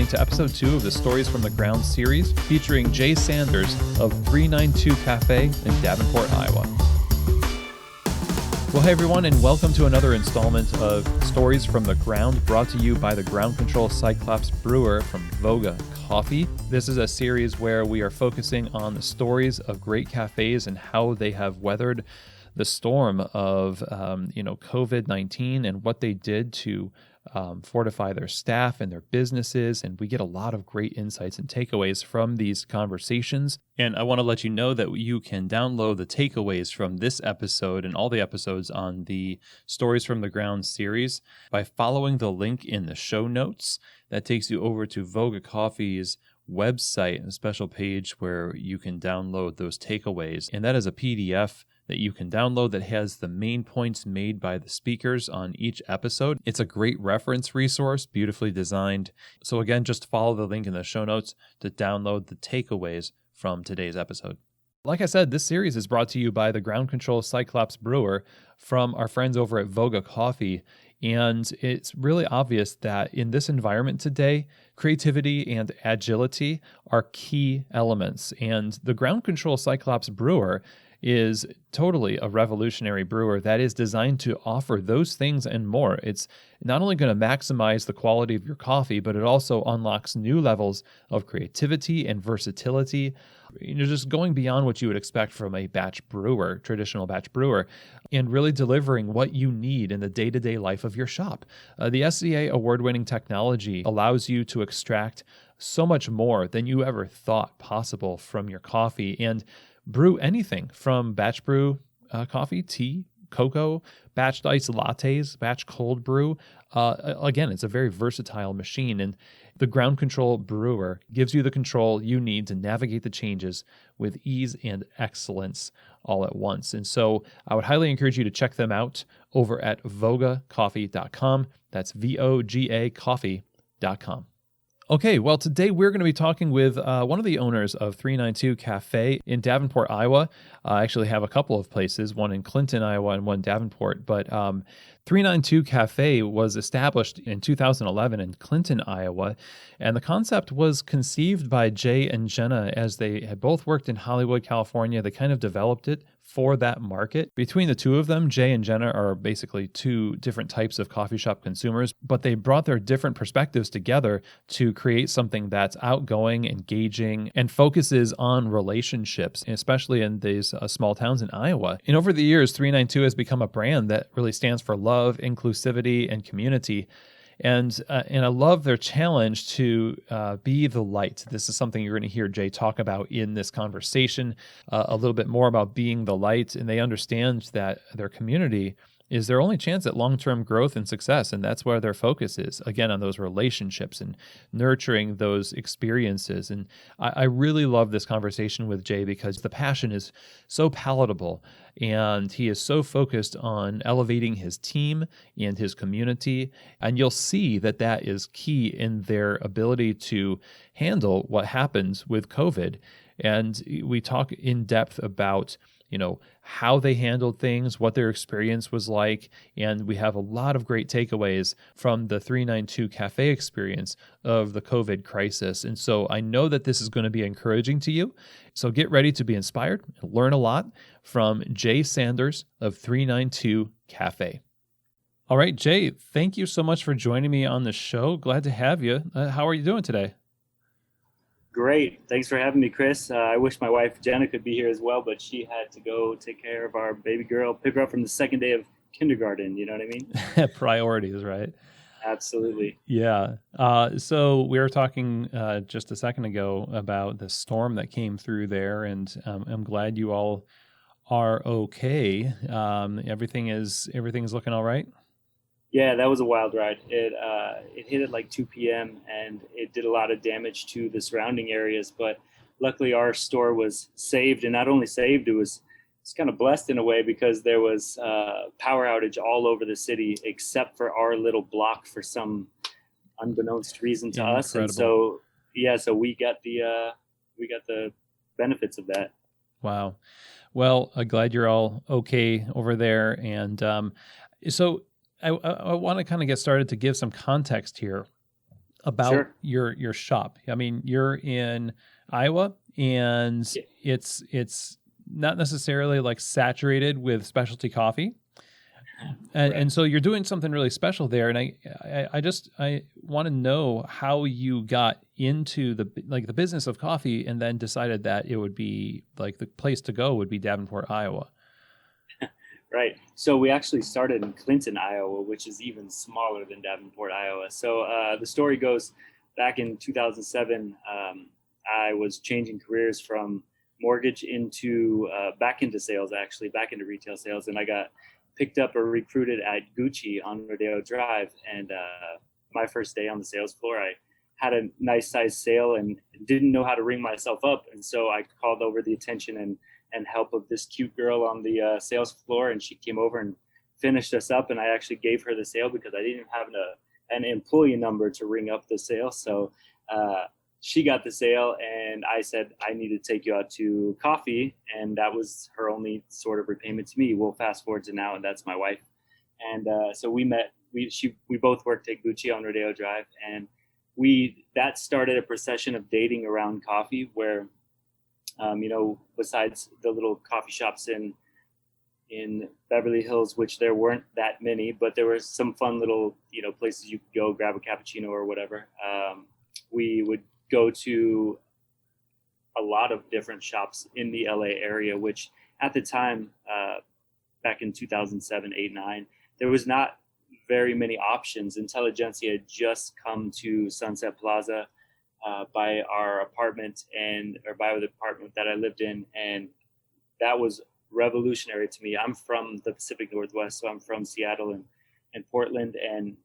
listening to episode 2 of the Stories from the Ground series featuring Jay Sanders of 392 Caffe in Davenport, Iowa. Well, hey everyone, and welcome to another installment of Stories from the Ground, brought to you by the Ground Control Cyclops brewer from Voga Coffee. This is a series where we are focusing on the stories of great cafes and how they have weathered the storm of COVID-19 and what they did to fortify their staff and their businesses. And we get a lot of great insights and takeaways from these conversations. And I want to let you know that you can download the takeaways from this episode and all the episodes on the Stories from the Ground series by following the link in the show notes. That takes you over to Voga Coffee's website, a special page where you can download those takeaways. And that is a PDF that you can download that has the main points made by the speakers on each episode. It's a great reference resource, beautifully designed. So again, just follow the link in the show notes to download the takeaways from today's episode. Like I said, this series is brought to you by the Ground Control Cyclops brewer from our friends over at Voga Coffee. And it's really obvious that in this environment today, creativity and agility are key elements. And the Ground Control Cyclops brewer is totally a revolutionary brewer that is designed to offer those things and more. It's not only going to maximize the quality of your coffee, but it also unlocks new levels of creativity and versatility. Just going beyond what you would expect from a batch brewer, traditional batch brewer, and really delivering what you need in the day-to-day life of your shop. The SCA award-winning technology allows you to extract so much more than you ever thought possible from your coffee and brew anything from batch brew coffee, tea, cocoa, batch iced lattes, batch cold brew. Again, it's a very versatile machine, and the Ground Control brewer gives you the control you need to navigate the changes with ease and excellence all at once. And so I would highly encourage you to check them out over at vogacoffee.com. That's VOGA coffee.com. Okay, well, today we're going to be talking with one of the owners of 392 Caffe in Davenport, Iowa. I actually have a couple of places, one in Clinton, Iowa, and one in Davenport. But 392 Caffe was established in 2011 in Clinton, Iowa. And the concept was conceived by Jay and Jenna as they had both worked in Hollywood, California. They kind of developed it for that market. Between the two of them, Jay and Jenna are basically two different types of coffee shop consumers, but they brought their different perspectives together to create something that's outgoing, engaging, and focuses on relationships, especially in these small towns in Iowa. And over the years, 392 has become a brand that really stands for love, inclusivity, and community. And I love their challenge to be the light. This is something you're going to hear Jay talk about in this conversation, a little bit more about being the light. And they understand that their community is their only chance at long-term growth and success. And that's where their focus is, again, on those relationships and nurturing those experiences. And I really love this conversation with Jay because the passion is so palatable. And he is so focused on elevating his team and his community. And you'll see that that is key in their ability to handle what happens with COVID. And we talk in depth about how they handled things, what their experience was like. And we have a lot of great takeaways from the 392 Caffe experience of the COVID crisis. And so I know that this is going to be encouraging to you. So get ready to be inspired and learn a lot from Jay Sanders of 392 Caffe. All right, Jay, thank you so much for joining me on the show. Glad to have you. How are you doing today? Great. Thanks for having me, Chris. I wish my wife, Jenna, could be here as well, but she had to go take care of our baby girl, pick her up from the second day of kindergarten. You know what I mean? Priorities, right? Absolutely. Yeah. So we were talking just a second ago about the storm that came through there, and I'm glad you all are okay. Everything's looking all right? Yeah, that was a wild ride. It hit at like 2 p.m. and it did a lot of damage to the surrounding areas. But luckily, our store was saved, and not only saved, it's kind of blessed in a way because there was power outage all over the city except for our little block for some unbeknownst reason to us. And so we got the benefits of that. Wow. Well, I'm glad you're all okay over there, and so. I want to kind of get started to give some context here. about Sure. your shop. I mean, you're in Iowa, and Yeah. it's not necessarily like saturated with specialty coffee. Right. And so you're doing something really special there. And I want to know how you got into the business of coffee, and then decided that it would be like the place to go would be Davenport, Iowa. Right. So we actually started in Clinton, Iowa, which is even smaller than Davenport, Iowa. So the story goes back in 2007, I was changing careers from mortgage into back into sales, actually, back into retail sales. And I got picked up or recruited at Gucci on Rodeo Drive. And my first day on the sales floor, I had a nice size sale and didn't know how to ring myself up. And so I called over the attention and help of this cute girl on the sales floor, and she came over and finished us up. And I actually gave her the sale because I didn't have an employee number to ring up the sale. So she got the sale, and I said, I need to take you out to coffee, and that was her only sort of repayment to me. We'll fast forward to now, and that's my wife. And so we met. We both worked at Gucci on Rodeo Drive, and that started a procession of dating around coffee, where besides the little coffee shops in Beverly Hills, which there weren't that many, but there were some fun little, places you could go grab a cappuccino or whatever. We would go to a lot of different shops in the LA area, which at the time, back in 2007, 8, 9, there was not very many options. Intelligentsia had just come to Sunset Plaza by our apartment or by the apartment that I lived in. And that was revolutionary to me. I'm from the Pacific Northwest, so I'm from Seattle and Portland. And,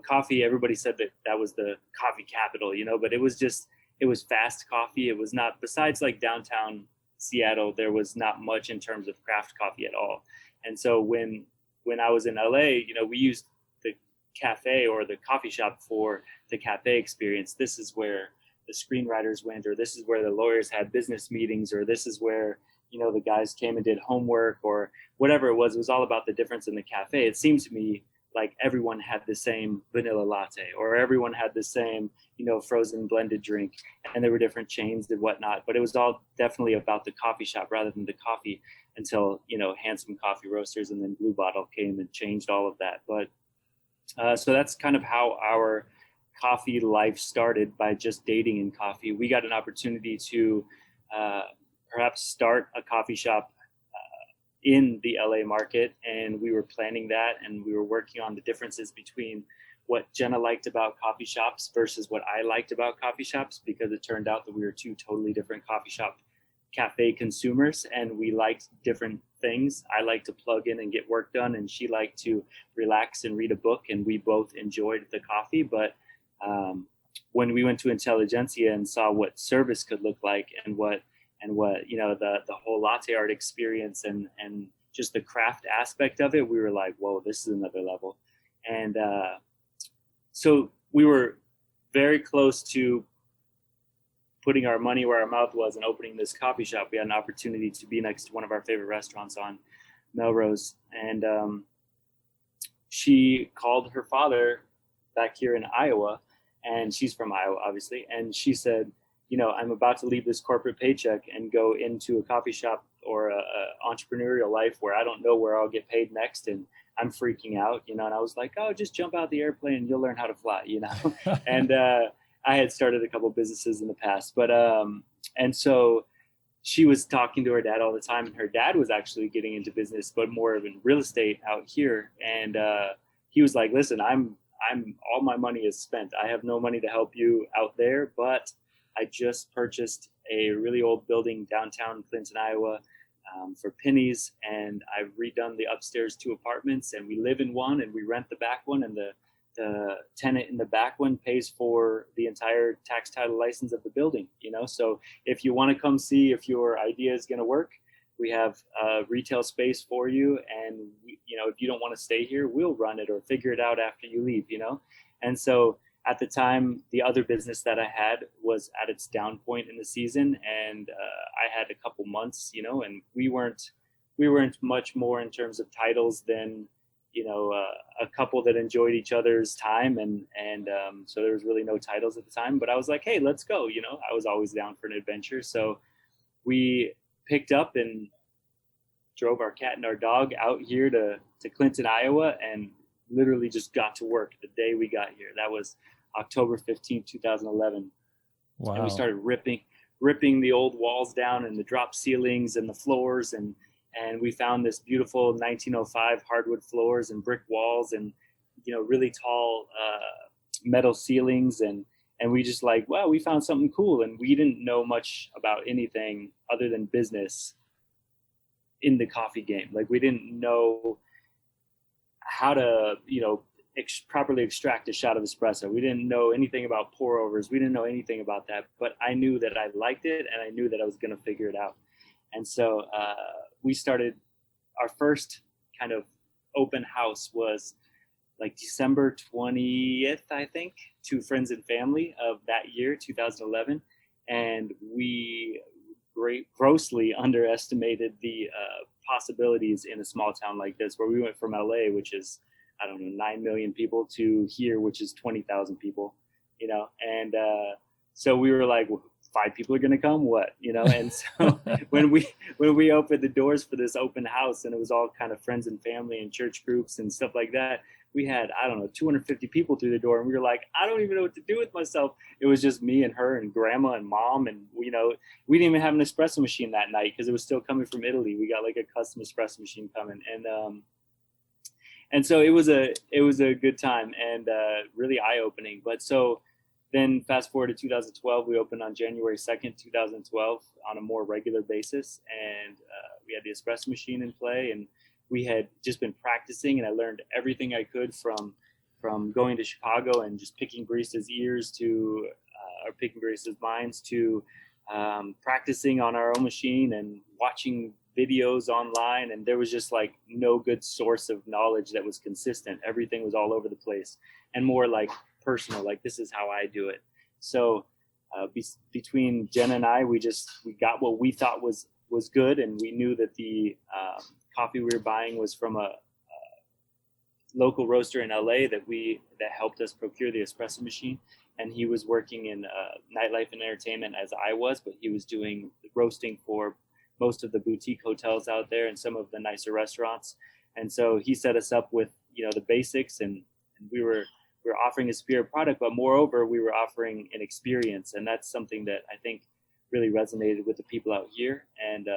coffee, everybody said that was the coffee capital, but it was fast coffee. It was not, besides like downtown Seattle, there was not much in terms of craft coffee at all. And so when I was in LA, we used the cafe or the coffee shop for the cafe experience. This is where the screenwriters went, or this is where the lawyers had business meetings, or this is where, the guys came and did homework, or whatever it was. It was all about the difference in the cafe. It seemed to me like everyone had the same vanilla latte, or everyone had the same, frozen blended drink, and there were different chains and whatnot, but it was all definitely about the coffee shop rather than the coffee, until, Handsome Coffee Roasters and then Blue Bottle came and changed all of that. But so that's kind of how our coffee life started, by just dating in coffee. We got an opportunity to perhaps start a coffee shop in the LA market, and we were planning that, and we were working on the differences between what Jenna liked about coffee shops versus what I liked about coffee shops, because it turned out that we were two totally different coffee shop cafe consumers, and we liked different things. I liked to plug in and get work done, and she liked to relax and read a book, and we both enjoyed the coffee. But when we went to Intelligentsia and saw what service could look like, and what the whole latte art experience and just the craft aspect of it, we were like, whoa, this is another level. And so we were very close to putting our money where our mouth was and opening this coffee shop. We had an opportunity to be next to one of our favorite restaurants on Melrose, and she called her father back here in Iowa, and she's from Iowa, obviously, and she said, I'm about to leave this corporate paycheck and go into a coffee shop or a entrepreneurial life where I don't know where I'll get paid next, and I'm freaking out, and I was like, oh, just jump out the airplane and you'll learn how to fly, and I had started a couple businesses in the past, but and so she was talking to her dad all the time, and her dad was actually getting into business, but more of in real estate out here, and he was like, listen, I'm all my money is spent. I have no money to help you out there, but I just purchased a really old building downtown Clinton, Iowa, for pennies, and I've redone the upstairs 2 apartments, and we live in one, and we rent the back one, and the tenant in the back one pays for the entire tax title license of the building. So if you want to come see if your idea is going to work, we have a retail space for you, and if you don't want to stay here, we'll run it or figure it out after you leave. And so at the time, the other business that I had was at its down point in the season, and I had a couple months, and we weren't much more in terms of titles than a couple that enjoyed each other's time, and so there was really no titles at the time. But I was like, hey, let's go. I was always down for an adventure, so we picked up and drove our cat and our dog out here to Clinton, Iowa, and literally just got to work the day we got here. That was October 15th, 2011. Wow. And we started ripping the old walls down and the drop ceilings and the floors, and we found this beautiful 1905 hardwood floors and brick walls, and really tall metal ceilings, and we just like, wow, we found something cool. And we didn't know much about anything other than business in the coffee game. Like, we didn't know how to properly extract a shot of espresso. We didn't know anything about pour overs. We didn't know anything about that, but I knew that I liked it, and I knew that I was going to figure it out. And so we started, our first kind of open house was like December 20th, I think, to friends and family of that year, 2011. And we grossly underestimated the possibilities in a small town like this, where we went from LA, which is, I don't know, 9 million people, to here, which is 20,000 people, and so we were like, well, 5 people are going to come, what, and so when we opened the doors for this open house, and it was all kind of friends and family and church groups and stuff like that, we had, I don't know, 250 people through the door, and we were like, I don't even know what to do with myself. It was just me and her and grandma and mom, and we didn't even have an espresso machine that night because it was still coming from Italy. We got like a custom espresso machine coming, and so it was a good time, and really eye-opening. But so then fast forward to 2012, we opened on January 2nd, 2012 on a more regular basis, and we had the espresso machine in play, and we had just been practicing, and I learned everything I could from going to Chicago and just picking baristas' ears or picking baristas' minds, to practicing on our own machine and watching videos online. And there was just like no good source of knowledge that was consistent. Everything was all over the place, and more like personal, like, this is how I do it. So between Jenna and I, we got what we thought was good, and we knew that the coffee we were buying was from a local roaster in LA that helped us procure the espresso machine. And he was working in nightlife and entertainment as I was, but he was doing roasting for most of the boutique hotels out there and some of the nicer restaurants. And so he set us up with the basics, and we were offering a superior product, but moreover, we were offering an experience. And that's something that I think really resonated with the people out here. And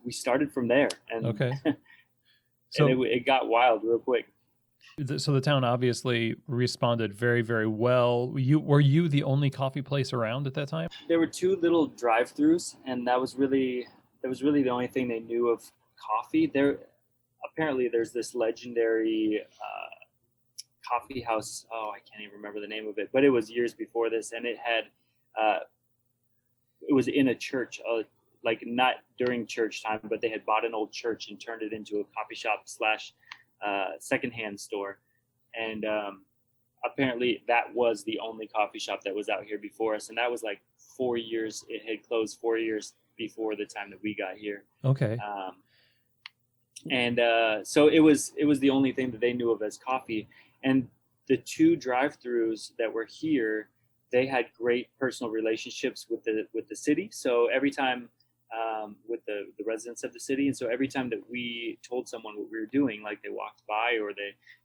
we started from there. And okay. So and it got wild real quick. So the town obviously responded very, very well. Were you the only coffee place around at that time? There were 2 little drive-throughs, and that was really the only thing they knew of coffee. Apparently there's this legendary coffee house. Oh, I can't even remember the name of it, but it was years before this, and it was in a church, like not during church time, but they had bought an old church and turned it into a coffee shop / secondhand store. And apparently that was the only coffee shop that was out here before us, and that was like 4 years. It had closed 4 years before the time that we got here. Okay. So it was the only thing that they knew of as coffee. And the 2 drive-throughs that were here, they had great personal relationships with the city. So every time with the residents of the city, and so every time that we told someone what we were doing, like they walked by or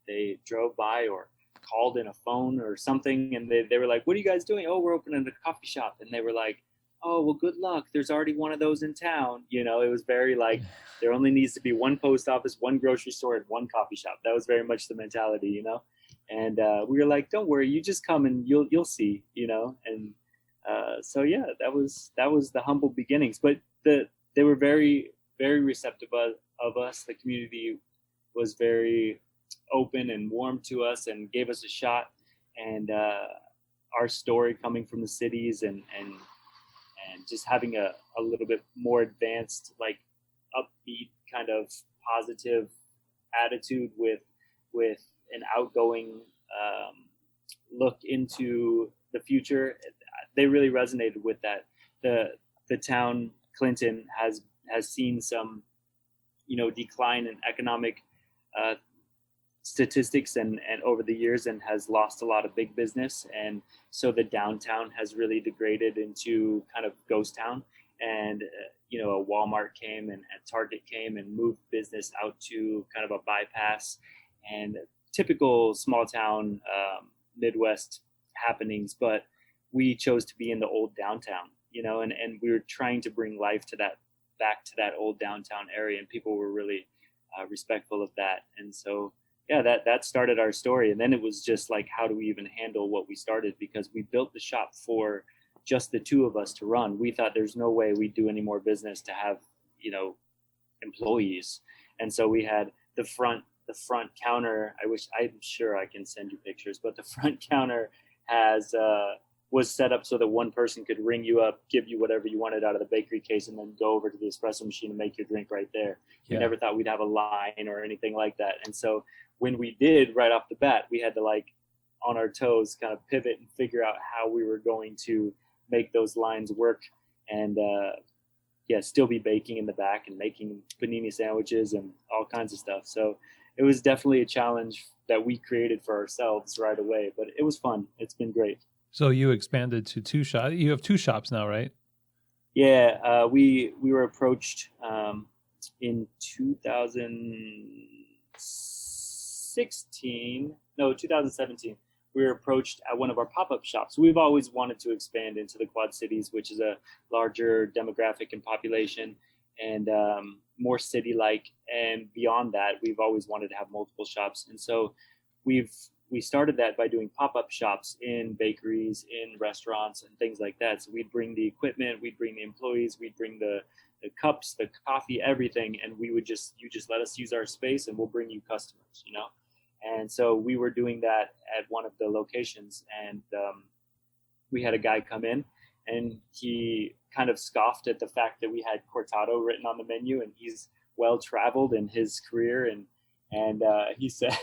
they drove by or called in a phone or something, and they were like, what are you guys doing? Oh, we're opening a coffee shop. And they were like, oh, well, good luck, there's already one of those in town. It was very like, there only needs to be 1 post office, 1 grocery store, and 1 coffee shop. That was very much the mentality. And we were like, don't worry, you just come and you'll see. And so yeah, that was the humble beginnings, but they were very, very receptive of us. The community was very open and warm to us and gave us a shot. And our story coming from the cities and just having a little bit more advanced, like upbeat kind of positive attitude with an outgoing look into the future, they really resonated with that. The town Clinton has seen some decline in economic uh, statistics and over the years, and has lost a lot of big business. And so the downtown has really degraded into kind of ghost town. And a Walmart came and Target came and moved business out to kind of a bypass, and typical small town Midwest happenings. But we chose to be in the old downtown, and we were trying to bring life to that, back to that old downtown area, and people were really respectful of that. And so yeah, that started our story. And then it was just like, how do we even handle what we started? Because we built the shop for just the two of us to run. We thought there's no way we'd do any more business to have, employees. And so we had the front counter. I'm sure I can send you pictures, but the front counter has was set up so that one person could ring you up, give you whatever you wanted out of the bakery case, and then go over to the espresso machine and make your drink right there. Yeah. We never thought we'd have a line or anything like that. And so when we did, right off the bat, we had to, like, on our toes, kind of pivot and figure out how we were going to make those lines work, and still be baking in the back and making panini sandwiches and all kinds of stuff. So it was definitely a challenge that we created for ourselves right away, but it was fun. It's been great. So you expanded to two shops. You have two shops now, right? Yeah, we were approached in 2017. We were approached at one of our pop-up shops. We've always wanted to expand into the Quad Cities, which is a larger demographic and population, and more city-like. And beyond that, we've always wanted to have multiple shops. And so we started that by doing pop-up shops in bakeries, in restaurants, and things like that. So we'd bring the equipment, we'd bring the employees, we'd bring the cups, the coffee, everything, and you just let us use our space, and we'll bring you customers, And so we were doing that at one of the locations, and we had a guy come in, and he kind of scoffed at the fact that we had cortado written on the menu, and he's well-traveled in his career, and he said,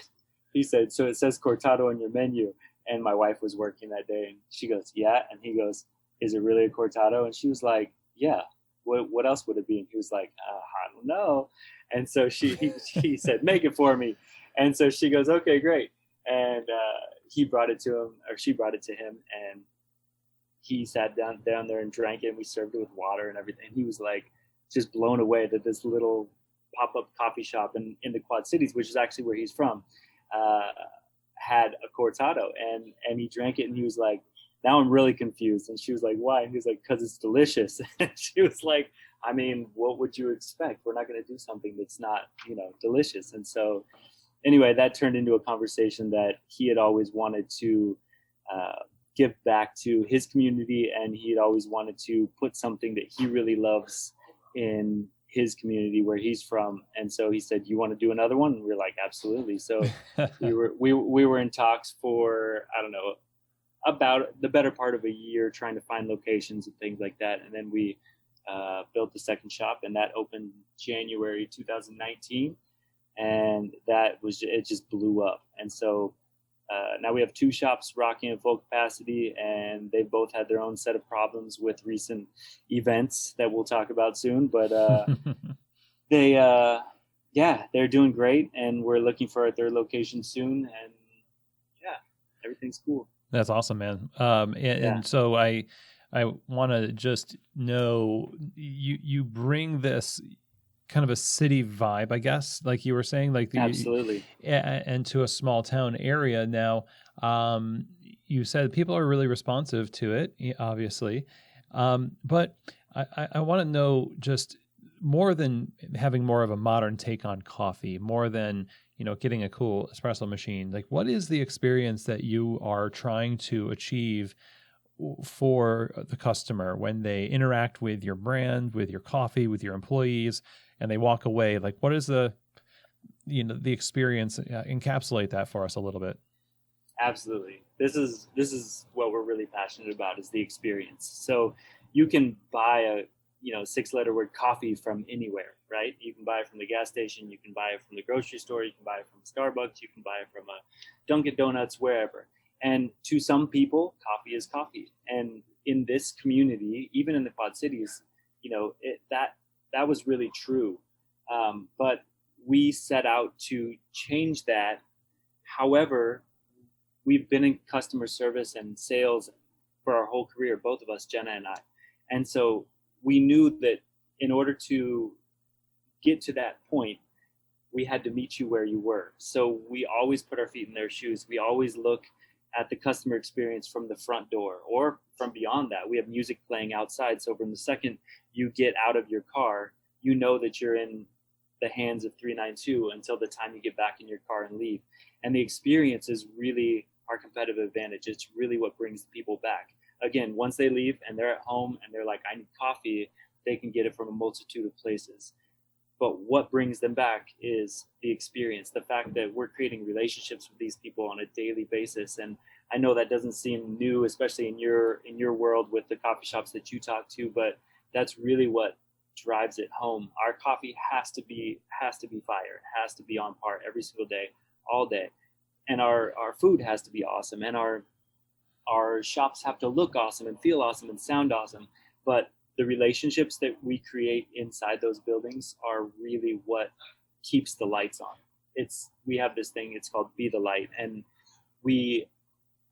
so it says cortado on your menu. And my wife was working that day, and she goes, yeah. And he goes, is it really a cortado? And she was like, yeah. What else would it be? And he was like, I don't know. And so he said, make it for me. And so she goes, okay, great. And he brought it to him, or she brought it to him, and he sat down there and drank it, and we served it with water and everything. And he was like, just blown away that this little pop-up coffee shop in the Quad Cities, which is actually where he's from, had a cortado, and he drank it, and he was like, now I'm really confused. And she was like, why? And he was like, because it's delicious. And she was like, I mean, what would you expect? We're not going to do something that's not, delicious. And so anyway, that turned into a conversation that he had always wanted to give back to his community, and he had always wanted to put something that he really loves in his community where he's from. And so he said, you want to do another one? And we were like, absolutely. So we were in talks for, I don't know, about the better part of a year, trying to find locations and things like that. And then we built the second shop, and that opened January 2019. And it just blew up. And so now we have two shops rocking at full capacity, and they both had their own set of problems with recent events that we'll talk about soon. But they're doing great, and we're looking for a third location soon. And yeah, everything's cool. That's awesome, man. And so I want to just know, you bring this kind of a city vibe, I guess, like you were saying, like absolutely, and to a small town area. Now, you said people are really responsive to it, obviously, but I want to know, just more than having more of a modern take on coffee, more than getting a cool espresso machine, like, what is the experience that you are trying to achieve for the customer when they interact with your brand, with your coffee, with your employees, and they walk away? Like, what is the experience? Encapsulate that for us a little bit. Absolutely. This is what we're really passionate about, is the experience. So you can buy a 6-letter word coffee from anywhere, right? You can buy it from the gas station, you can buy it from the grocery store, you can buy it from Starbucks, you can buy it from a Dunkin' Donuts, wherever. And to some people, coffee is coffee. And in this community, even in the Quad Cities, that was really true. But we set out to change that. However, we've been in customer service and sales for our whole career, both of us, Jenna and I. And so we knew that in order to get to that point, we had to meet you where you were. So we always put our feet in their shoes. We always look at the customer experience from the front door or from beyond that. We have music playing outside. So from the second you get out of your car, you know that you're in the hands of 392 until the time you get back in your car and leave. And the experience is really our competitive advantage. It's really what brings people back. Again, once they leave and they're at home and they're like, I need coffee, they can get it from a multitude of places. But what brings them back is the experience, the fact that we're creating relationships with these people on a daily basis. And I know that doesn't seem new, especially in your world with the coffee shops that you talk to, but that's really what drives it home. Our coffee has to be fire. It has to be on par every single day, all day. And our food has to be awesome. And our shops have to look awesome and feel awesome and sound awesome. But the relationships that we create inside those buildings are really what keeps the lights on. We have this thing, it's called Be the Light. And we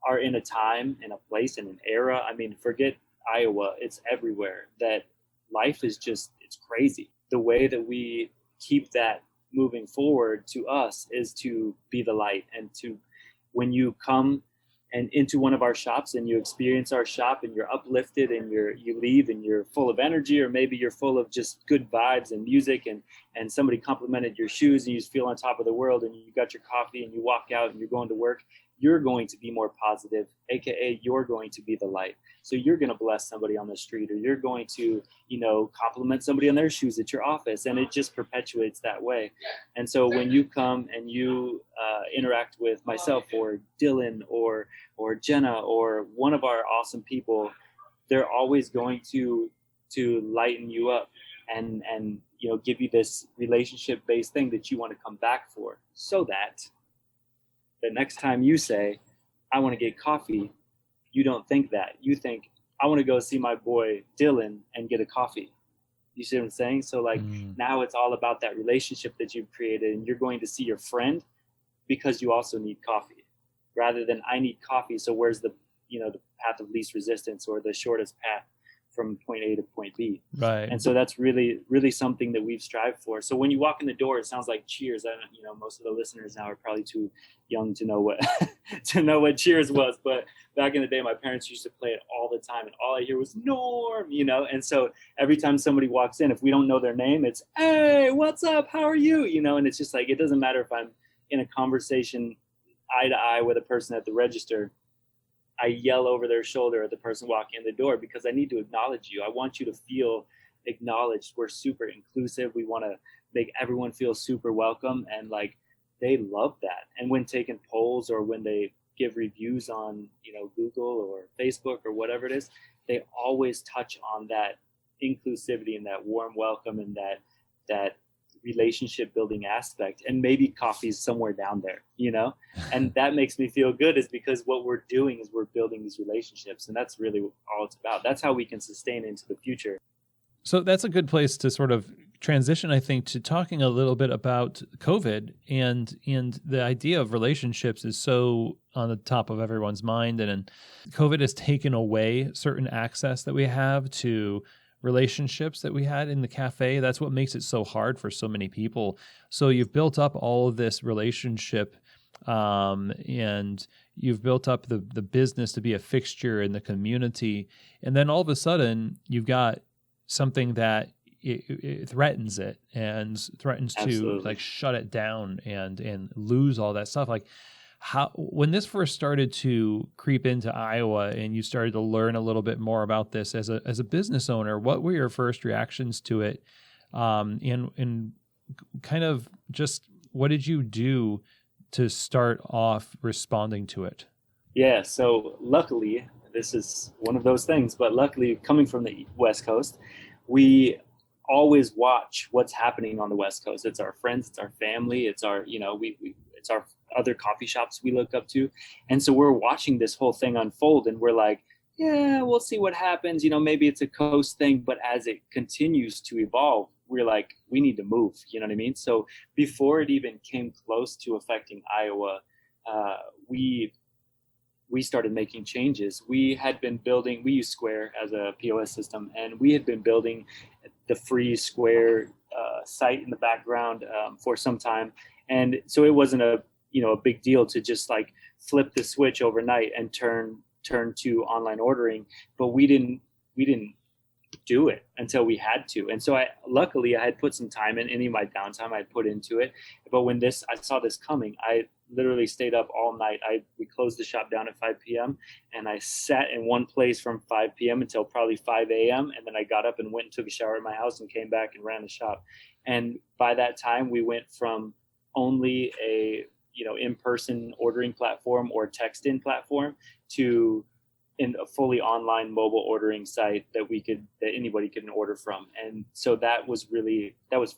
are in a time, in a place, in an era. I mean, forget Iowa, it's everywhere, that life is just, it's crazy. The way that we keep that moving forward to us is to be the light. And to, when you come and into one of our shops and you experience our shop and you're uplifted and you leave and you're full of energy, or maybe you're full of just good vibes and music, and somebody complimented your shoes and you just feel on top of the world, and you got your coffee and you walk out and you're going to work, you're going to be more positive, aka you're going to be the light. So you're going to bless somebody on the street, or you're going to, compliment somebody on their shoes at your office, and it just perpetuates that way. And so when you come and you interact with myself or Dylan or Jenna or one of our awesome people, they're always going to lighten you up and give you this relationship based thing that you want to come back for, so that the next time you say, I want to get coffee, you don't think that. You think, I want to go see my boy Dylan and get a coffee. You see what I'm saying? So now it's all about that relationship that you've created, and you're going to see your friend because you also need coffee, rather than I need coffee, so where's the path of least resistance or the shortest path from point A to point B. Right. And so that's really, really something that we've strived for. So when you walk in the door, it sounds like Cheers. Most of the listeners now are probably too young to know what Cheers was. But back in the day, my parents used to play it all the time, and all I hear was Norm, And so every time somebody walks in, if we don't know their name, it's, hey, what's up? How are you? And it's just like, it doesn't matter if I'm in a conversation eye to eye with a person at the register. I yell over their shoulder at the person walking in the door because I need to acknowledge you. I want you to feel acknowledged. We're super inclusive. We want to make everyone feel super welcome, and they love that. And when taking polls or when they give reviews on Google or Facebook or whatever it is, they always touch on that inclusivity and that warm welcome and that relationship building aspect. And maybe coffee's somewhere down there, and that makes me feel good, is because what we're doing is we're building these relationships, and that's really all it's about. That's how we can sustain into the future. So that's a good place to sort of transition, I think, to talking a little bit about COVID, and the idea of relationships is so on the top of everyone's mind. And COVID has taken away certain access that we have to relationships that we had in the cafe. That's what makes it so hard for so many people. So you've built up all of this relationship, and you've built up the business to be a fixture in the community. And then all of a sudden you've got something that it threatens it and threatens Absolutely. to shut it down and lose all that stuff. How, when this first started to creep into Iowa and you started to learn a little bit more about this as a business owner, what were your first reactions to it? And kind of just what did you do to start off responding to it? Yeah. So luckily, this is one of those things, but luckily coming from the West Coast, we always watch what's happening on the West Coast. It's our friends, it's our family, it's our, it's our other coffee shops we look up to. And so we're watching this whole thing unfold, and we're like, yeah, we'll see what happens. Maybe it's a coast thing, but as it continues to evolve, we're like, we need to move, you know what I mean? So before it even came close to affecting Iowa, uh, we we started making changes. We had been building, we use Square as a POS system, and we had been building the free Square site in the background for some time. And so it wasn't a big deal to just like flip the switch overnight and turn to online ordering. But we didn't do it until we had to. And so luckily I had put some time in any of my downtime I put into it. But when I saw this coming, I literally stayed up all night. We closed the shop down at 5 p.m. and I sat in one place from 5 p.m. until probably 5 a.m. And then I got up and went and took a shower at my house and came back and ran the shop. And by that time we went from only a in-person ordering platform or text-in platform to in a fully online mobile ordering site that anybody could order from. And so that was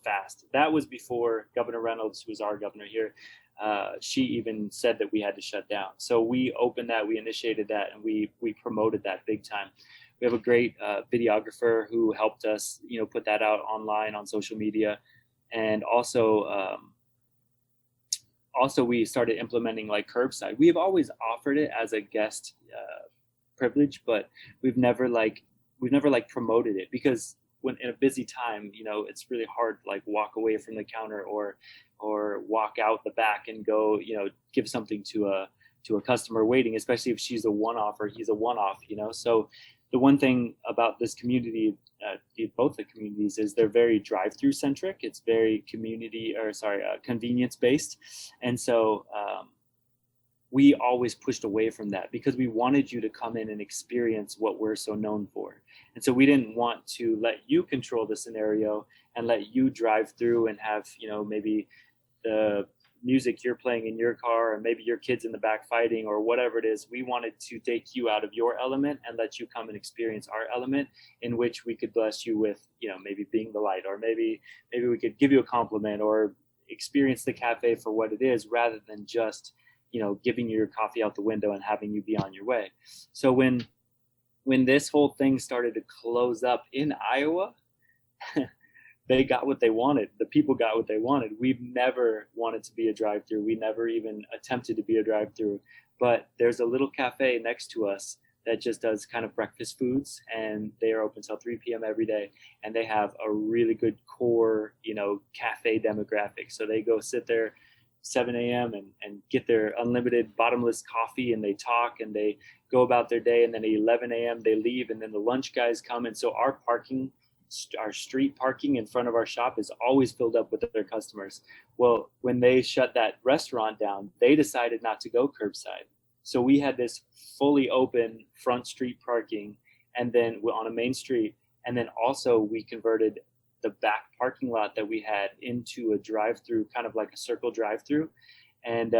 fast. That was before Governor Reynolds, who was our governor here, she even said that we had to shut down. So we opened that, we initiated that, and we promoted that big time. We have a great videographer who helped us, put that out online on social media. And also we started implementing like curbside. We have always offered it as a guest privilege, but we've never promoted it, because when in a busy time, it's really hard to like walk away from the counter or walk out the back and go, give something to a customer waiting, especially if she's a one-off or he's a one-off, So the one thing about this community, both the communities, is they're very drive-through centric. It's very convenience based. And so we always pushed away from that because we wanted you to come in and experience what we're so known for. And so we didn't want to let you control the scenario and let you drive through and have, maybe the music you're playing in your car, or maybe your kids in the back fighting or whatever it is. We wanted to take you out of your element and let you come and experience our element, in which we could bless you with, maybe being the light, or maybe we could give you a compliment or experience the cafe for what it is, rather than just giving you your coffee out the window and having you be on your way. So when this whole thing started to close up in Iowa, they got what they wanted. The people got what they wanted. We've never wanted to be a drive-through. We never even attempted to be a drive-through. But there's a little cafe next to us that just does kind of breakfast foods, and they are open till 3 p.m. every day. And they have a really good core, cafe demographic. So they go sit there 7 a.m. and get their unlimited bottomless coffee, and they talk and they go about their day, and then at 11 a.m. they leave, and then the lunch guys come. And so our street parking in front of our shop is always filled up with their customers. Well, when they shut that restaurant down, they decided not to go curbside. So we had this fully open front street parking, and then on a main street. And then also we converted the back parking lot that we had into a drive-through, kind of like a circle drive-through. And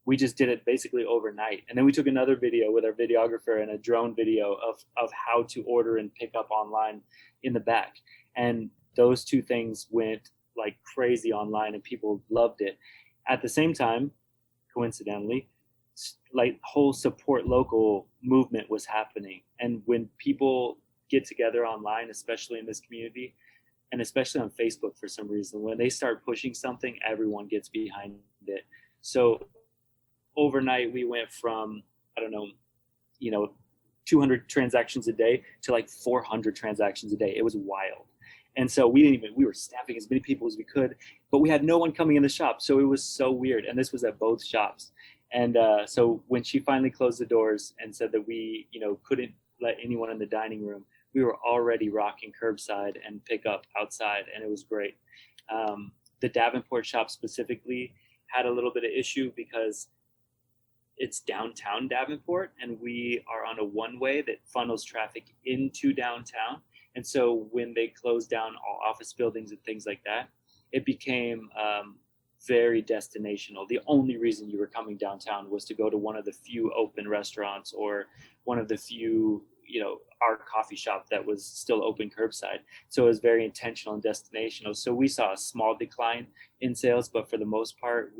we just did it basically overnight. And then we took another video with our videographer and a drone video of how to order and pick up online in the back. And those two things went like crazy online, and people loved it. At the same time, coincidentally, like whole support local movement was happening. And when people get together online, especially in this community, and especially on Facebook for some reason, when they start pushing something, everyone gets behind it. So overnight we went from, 200 transactions a day to like 400 transactions a day. It was wild. And so we were staffing as many people as we could, but we had no one coming in the shop. So it was so weird. And this was at both shops. And so when she finally closed the doors and said that we, couldn't let anyone in the dining room, we were already rocking curbside and pick up outside, and it was great. The Davenport shop specifically had a little bit of issue because it's downtown Davenport, and we are on a one-way that funnels traffic into downtown. And so when they closed down all office buildings and things like that, it became very destinational. The only reason you were coming downtown was to go to one of the few open restaurants or one of the few, our coffee shop that was still open curbside. So it was very intentional and destinational. So we saw a small decline in sales, but for the most part,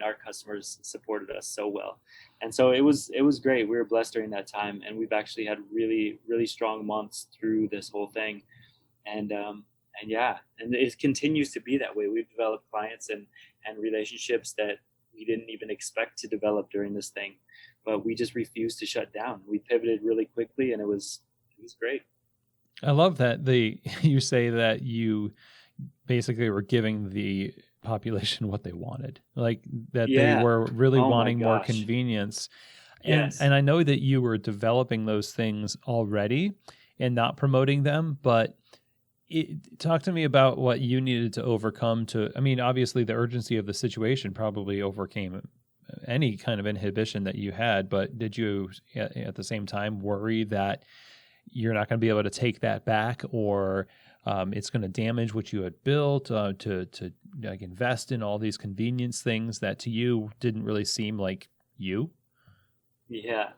our customers supported us so well. And so it was great. We were blessed during that time, and we've actually had really, really strong months through this whole thing. And And yeah, and it continues to be that way. We've developed clients and relationships that we didn't even expect to develop during this thing, but we just refused to shut down. We pivoted really quickly, and it was great. I love that you say that you basically were giving the population what they wanted, like that they Yeah. were really Oh my wanting more gosh. convenience. Yes. And I know that you were developing those things already and not promoting them, but talk to me about what you needed to overcome to, I mean, obviously the urgency of the situation probably overcame any kind of inhibition that you had, but did you at the same time worry that you're not going to be able to take that back, or it's going to damage what you had built, to like invest in all these convenience things that to you didn't really seem like you? Yeah.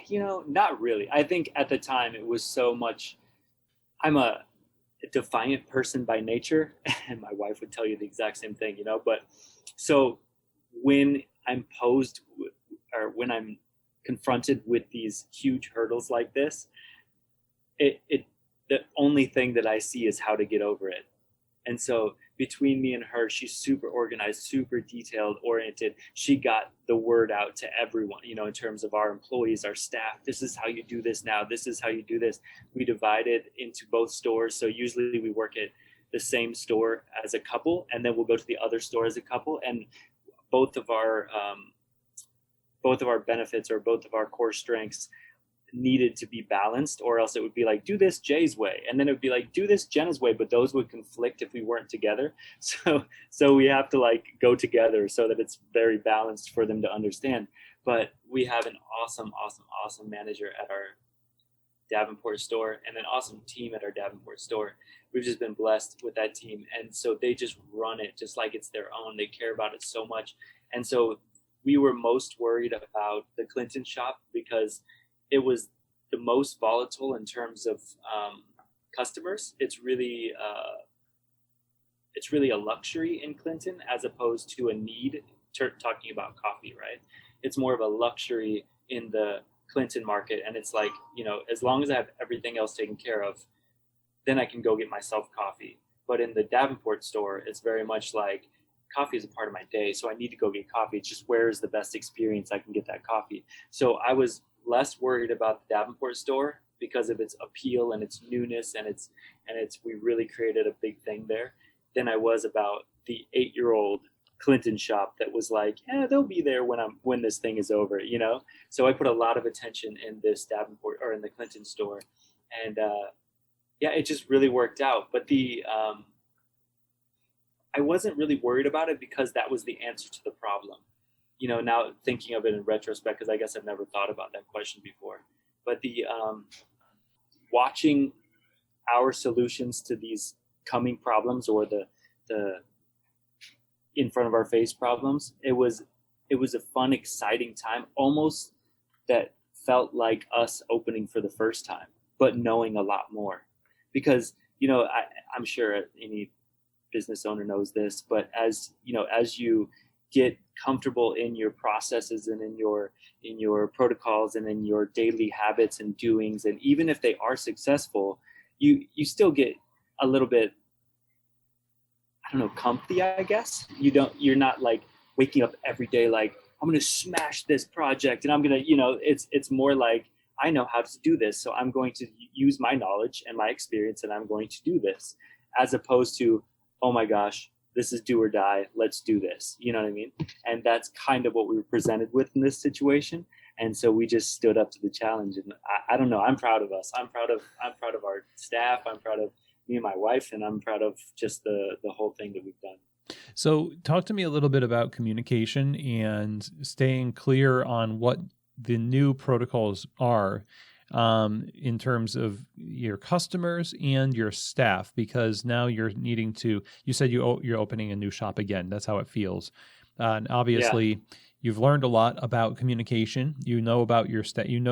Not really. I think at the time it was so much. I'm a defiant person by nature, and my wife would tell you the exact same thing, But so when I'm or when I'm confronted with these huge hurdles like this, it the only thing that I see is how to get over it. And so between me and her, she's super organized, super detailed oriented. She got the word out to everyone, in terms of our employees, our staff. This is how you do this now. This is how you do this. We divided into both stores. So usually we work at the same store as a couple, and then we'll go to the other store as a couple. And both of our benefits, or both of our core strengths, needed to be balanced, or else it would be like, do this Jay's way, and then it would be like, do this Jenna's way, but those would conflict if we weren't together. So we have to like go together so that it's very balanced for them to understand. But we have an awesome manager at our Davenport store, and an awesome team at our Davenport store. We've just been blessed with that team, and so they just run it just like it's their own. They care about it so much. And so we were most worried about the Clinton shop because it was the most volatile in terms of customers. It's really a luxury in Clinton as opposed to a need. Talking about coffee, right? It's more of a luxury in the Clinton market, and it's like, as long as I have everything else taken care of, then I can go get myself coffee. But in the Davenport store, it's very much like coffee is a part of my day, so I need to go get coffee. It's just, where is the best experience I can get that coffee? So I was less worried about the Davenport store because of its appeal and its newness, and we really created a big thing there, than I was about the 8-year-old Clinton shop that was like, yeah, they'll be there when this thing is over. So I put a lot of attention in this Davenport, or in the Clinton store, and yeah, it just really worked out. But I wasn't really worried about it because that was the answer to the problem. Now thinking of it in retrospect, because I guess I've never thought about that question before. But the watching our solutions to these coming problems, or the in front of our face problems, it was a fun, exciting time, almost that felt like us opening for the first time, but knowing a lot more. Because I'm sure any business owner knows this, but as you get comfortable in your processes and in your protocols and in your daily habits and doings, and even if they are successful, you still get a little bit, I don't know, comfy, I guess. You're not like waking up every day like, I'm going to smash this project, and I'm going to, it's more like, I know how to do this, so I'm going to use my knowledge and my experience, and I'm going to do this, as opposed to, oh my gosh, this is do or die, let's do this. You know what I mean? And that's kind of what we were presented with in this situation. And so we just stood up to the challenge. And I don't know, I'm proud of us. I'm proud of our staff. I'm proud of me and my wife, and I'm proud of just the whole thing that we've done. So talk to me a little bit about communication and staying clear on what the new protocols are, in terms of your customers and your staff, because now you're needing to, you said you're opening a new shop again. That's how it feels. And obviously Yeah. you've learned a lot about communication. You know about your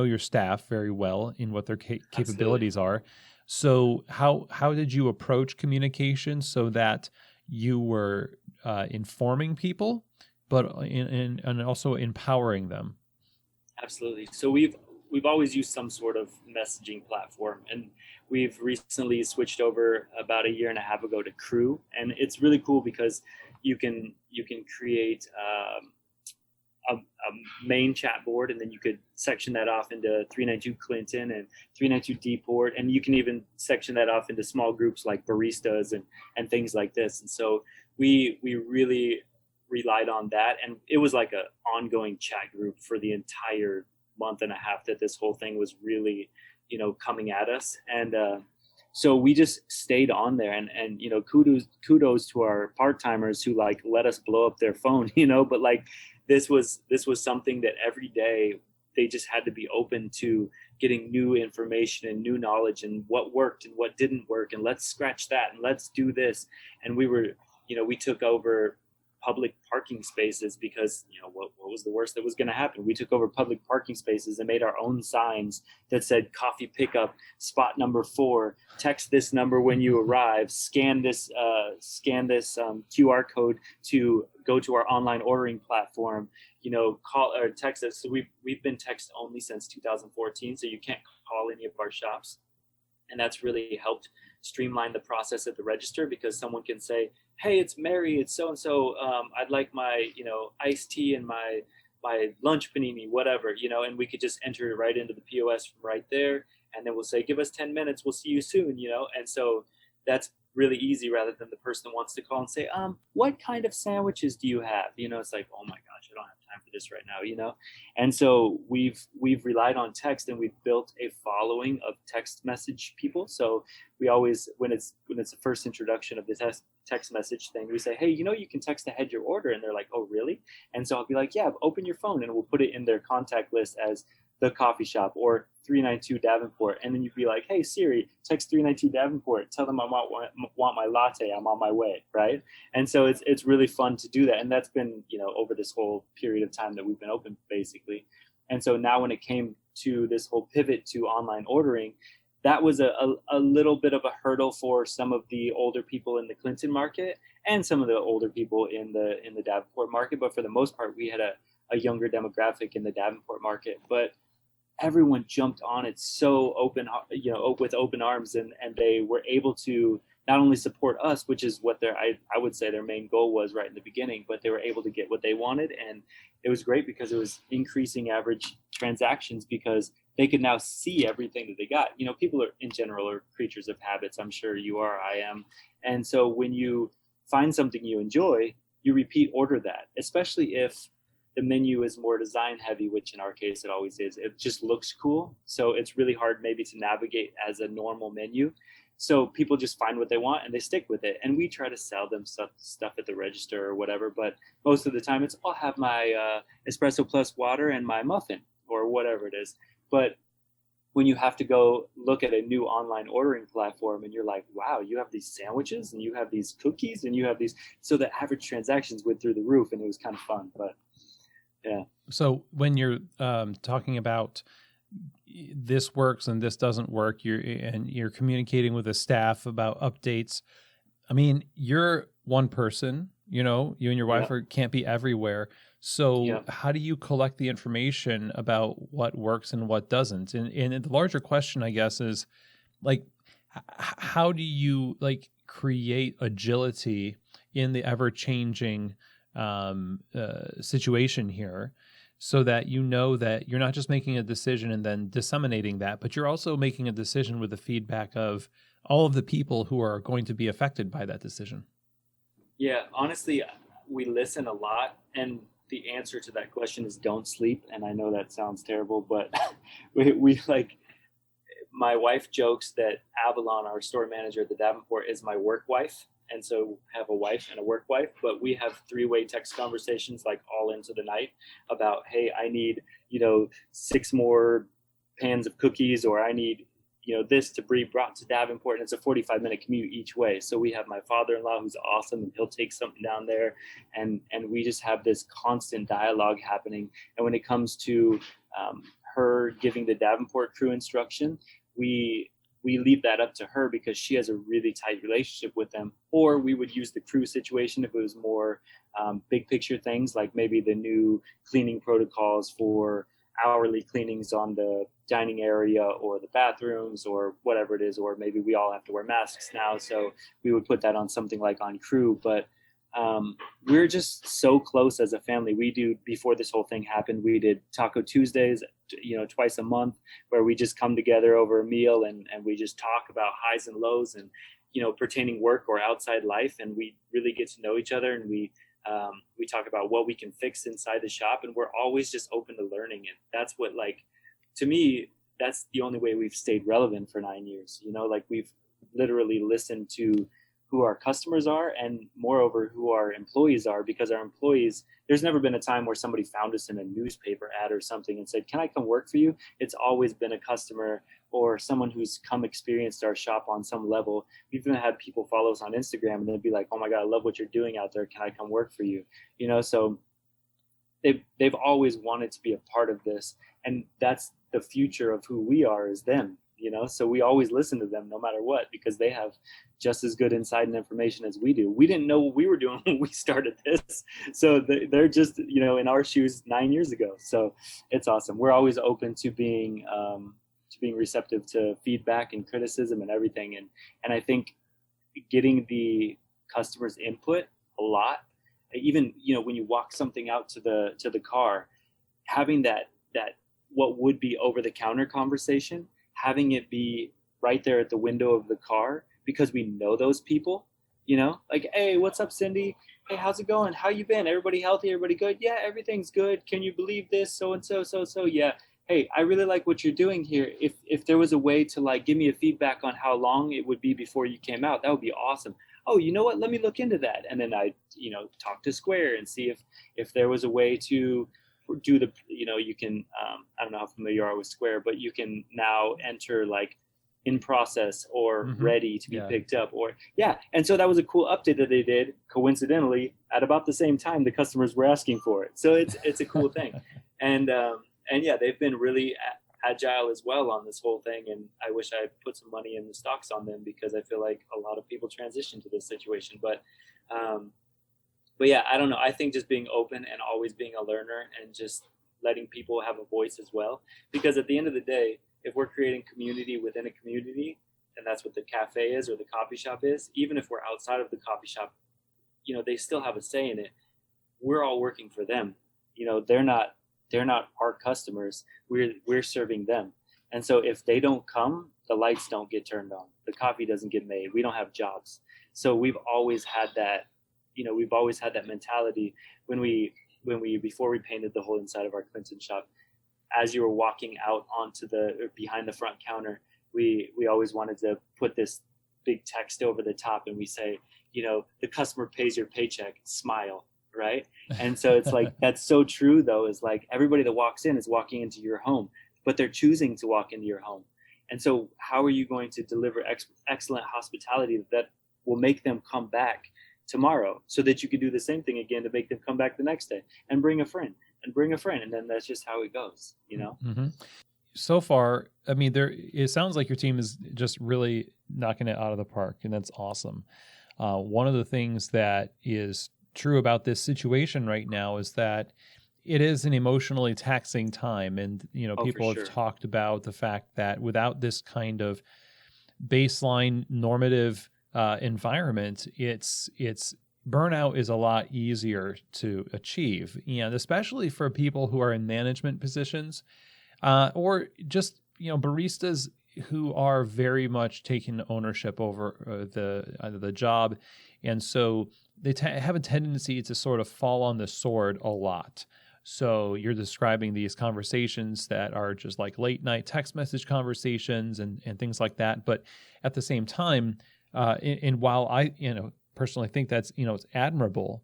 your staff very well in what their capabilities are. So how did you approach communication so that you were informing people, but and also empowering them? Absolutely. So we've we've always used some sort of messaging platform, and we've recently switched over about a year and a half ago to Crew, and it's really cool because you can create a main chat board, and then you could section that off into 392 Clinton and 392 Deport, and you can even section that off into small groups like baristas and things like this. And so we really relied on that, and it was like a ongoing chat group for the entire month and a half that this whole thing was really, coming at us. And so we just stayed on there, and kudos to our part-timers who like let us blow up their phone, but like this was something that every day they just had to be open to getting new information and new knowledge and what worked and what didn't work, and let's scratch that and let's do this. And we took over public parking spaces because what was the worst that was going to happen? We took over public parking spaces and made our own signs that said coffee pickup spot number 4, text this number when you arrive, scan this QR code to go to our online ordering platform, call or text us. So we've been text only since 2014, so you can't call any of our shops, and that's really helped streamline the process at the register, because someone can say, hey, it's Mary, it's so and so, I'd like my iced tea and my lunch panini, whatever, and we could just enter it right into the POS from right there, and then we'll say, give us 10 minutes, we'll see you soon, and so that's really easy, rather than the person that wants to call and say, what kind of sandwiches do you have? It's like, oh my gosh, I don't have time for this right now, and so we've relied on text, and we've built a following of text message people. So we always, when it's the first introduction of the text message thing, we say, hey, you can text ahead your order, and they're like, oh really? And so I'll be like, yeah, open your phone, and we'll put it in their contact list as the coffee shop or 392 Davenport, and then you'd be like, hey Siri, text 392 Davenport, tell them I want my latte, I'm on my way, right? And so it's really fun to do that, and that's been over this whole period of time that we've been open, basically. And so now when it came to this whole pivot to online ordering, that was a little bit of a hurdle for some of the older people in the Clinton market and some of the older people in the Davenport market, but for the most part we had a younger demographic in the Davenport market. But everyone jumped on it so open, with open arms, and they were able to not only support us, which is what I would say their main goal was right in the beginning, but they were able to get what they wanted. And it was great because it was increasing average transactions, because they could now see everything that they got. People are, in general, are creatures of habits. I'm sure you are, I am. And so when you find something you enjoy, you repeat order that, especially if the menu is more design heavy, which in our case it always is. It just looks cool, so it's really hard maybe to navigate as a normal menu. So people just find what they want and they stick with it. And we try to sell them stuff at the register or whatever, but most of the time it's, I'll have my espresso plus water and my muffin or whatever it is. But when you have to go look at a new online ordering platform and you're like, wow, you have these sandwiches and you have these cookies and you have these, so the average transactions went through the roof, and it was kind of fun. But yeah. So when you're talking about this works and this doesn't work, you're communicating with the staff about updates. I mean, you're one person, you and your wife can't be everywhere. So how do you collect the information about what works and what doesn't? And the larger question, I guess, is like, how do you create agility in the ever-changing situation here, so that that you're not just making a decision and then disseminating that, but you're also making a decision with the feedback of all of the people who are going to be affected by that decision? Yeah, honestly, we listen a lot, and the answer to that question is don't sleep. And I know that sounds terrible, but we my wife jokes that Avalon, our store manager at the Davenport, is my work wife. And so have a wife and a work wife, but we have 3-way text conversations all into the night about, hey, I need, 6 more pans of cookies, or I need, this to be brought to Davenport. And it's a 45-minute commute each way. So we have my father-in-law who's awesome, and he'll take something down there. And we just have this constant dialogue happening. And when it comes to her giving the Davenport crew instruction, we leave that up to her because she has a really tight relationship with them. Or we would use the crew situation if it was more big picture things, like maybe the new cleaning protocols for hourly cleanings on the dining area or the bathrooms or whatever it is, or maybe we all have to wear masks now, so we would put that on something like on crew. But we're just so close as a family. We do, before this whole thing happened, we did Taco Tuesdays, twice a month, where we just come together over a meal, and we just talk about highs and lows, and pertaining work or outside life, and we really get to know each other, and we talk about what we can fix inside the shop, and we're always just open to learning. And that's what, like, to me, that's the only way we've stayed relevant for 9 years. Like, we've literally listened to who our customers are, and moreover who our employees are, because our employees, there's never been a time where somebody found us in a newspaper ad or something and said, can I come work for you? It's always been a customer or someone who's come experienced our shop on some level. We've even had people follow us on Instagram and they'd be like, oh my God, I love what you're doing out there, can I come work for you? So they've always wanted to be a part of this, and that's the future of who we are, is them. So we always listen to them no matter what, because they have just as good insight and information as we do. We didn't know what we were doing when we started this, so they're just in our shoes 9 years ago. So it's awesome. We're always open to being receptive to feedback and criticism and everything. And I think getting the customer's input a lot, even when you walk something out to the car, having that what would be over the counter conversation, having it be right there at the window of the car, because we know those people, like, hey, what's up, Cindy? Hey, how's it going? How you been? Everybody healthy? Everybody good? Yeah, everything's good. Can you believe this? So and so. Yeah. Hey, I really like what you're doing here. If there was a way to, like, give me a feedback on how long it would be before you came out, that would be awesome. Oh, you know what? Let me look into that. And then I, talk to Square and see if there was a way to do the, you can, I don't know how familiar you are with Square, but you can now enter, like, in process or ready to be picked up, or and so that was a cool update that they did, coincidentally at about the same time the customers were asking for it. So it's a cool thing. And yeah, they've been really agile as well on this whole thing, and I wish I put some money in the stocks on them, because I feel like a lot of people transition to this situation. But yeah, I don't know. I think just being open and always being a learner, and just letting people have a voice as well, because at the end of the day, if we're creating community within a community, and that's what the cafe is or the coffee shop is, even if we're outside of the coffee shop, they still have a say in it. We're all working for them. They're not our customers. We're serving them. And so if they don't come, the lights don't get turned on, the coffee doesn't get made, we don't have jobs. So we've always had that, mentality. When we before we painted the whole inside of our Clinton shop, as you were walking out onto behind the front counter, we always wanted to put this big text over the top, and we say, the customer pays your paycheck, smile, right? And so it's like, that's so true though, is like, everybody that walks in is walking into your home, but they're choosing to walk into your home. And so how are you going to deliver excellent hospitality that will make them come back tomorrow, so that you can do the same thing again to make them come back the next day, and bring a friend, and then that's just how it goes, Mm-hmm. So far, I mean, it sounds like your team is just really knocking it out of the park, and that's awesome. One of the things that is true about this situation right now is that it is an emotionally taxing time, and people have talked about the fact that without this kind of baseline normative environment, it's burnout is a lot easier to achieve, and especially for people who are in management positions, or just baristas who are very much taking ownership over the job, and so they have a tendency to sort of fall on the sword a lot. So you're describing these conversations that are just like late night text message conversations and things like that, but at the same time, and while I personally think that's it's admirable,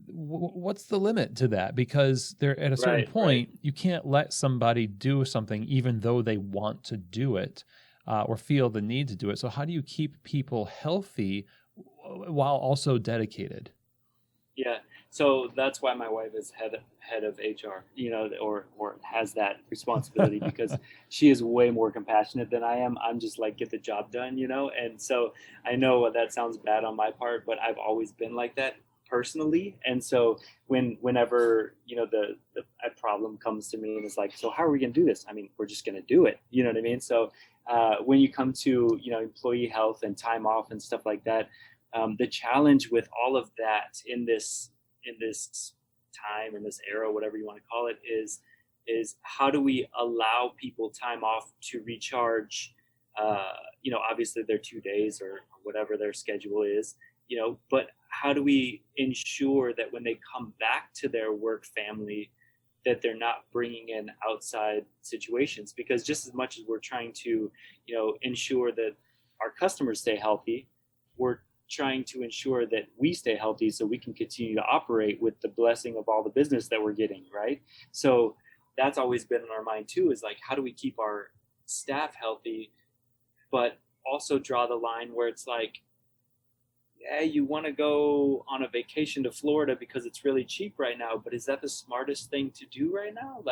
what's the limit to that? Because they're at a certain point, you can't let somebody do something even though they want to do it, or feel the need to do it. So how do you keep people healthy while also dedicated? Yeah, so that's why my wife is head of HR, or has that responsibility, because she is way more compassionate than I am. I'm just like, get the job done, and so I know that sounds bad on my part, but I've always been like that. personally. And so whenever, a problem comes to me and it's like, so how are we going to do this? I mean, we're just going to do it. You know what I mean? So when you come to, employee health and time off and stuff like that, the challenge with all of that in this time, in this era, whatever you want to call it, is how do we allow people time off to recharge? Obviously their 2 days or whatever their schedule is, but how do we ensure that when they come back to their work family, that they're not bringing in outside situations? Because just as much as we're trying to, ensure that our customers stay healthy, we're trying to ensure that we stay healthy so we can continue to operate with the blessing of all the business that we're getting, right? So that's always been in our mind too, is like, how do we keep our staff healthy, but also draw the line where it's like, yeah, you want to go on a vacation to Florida because it's really cheap right now, but is that the smartest thing to do right now?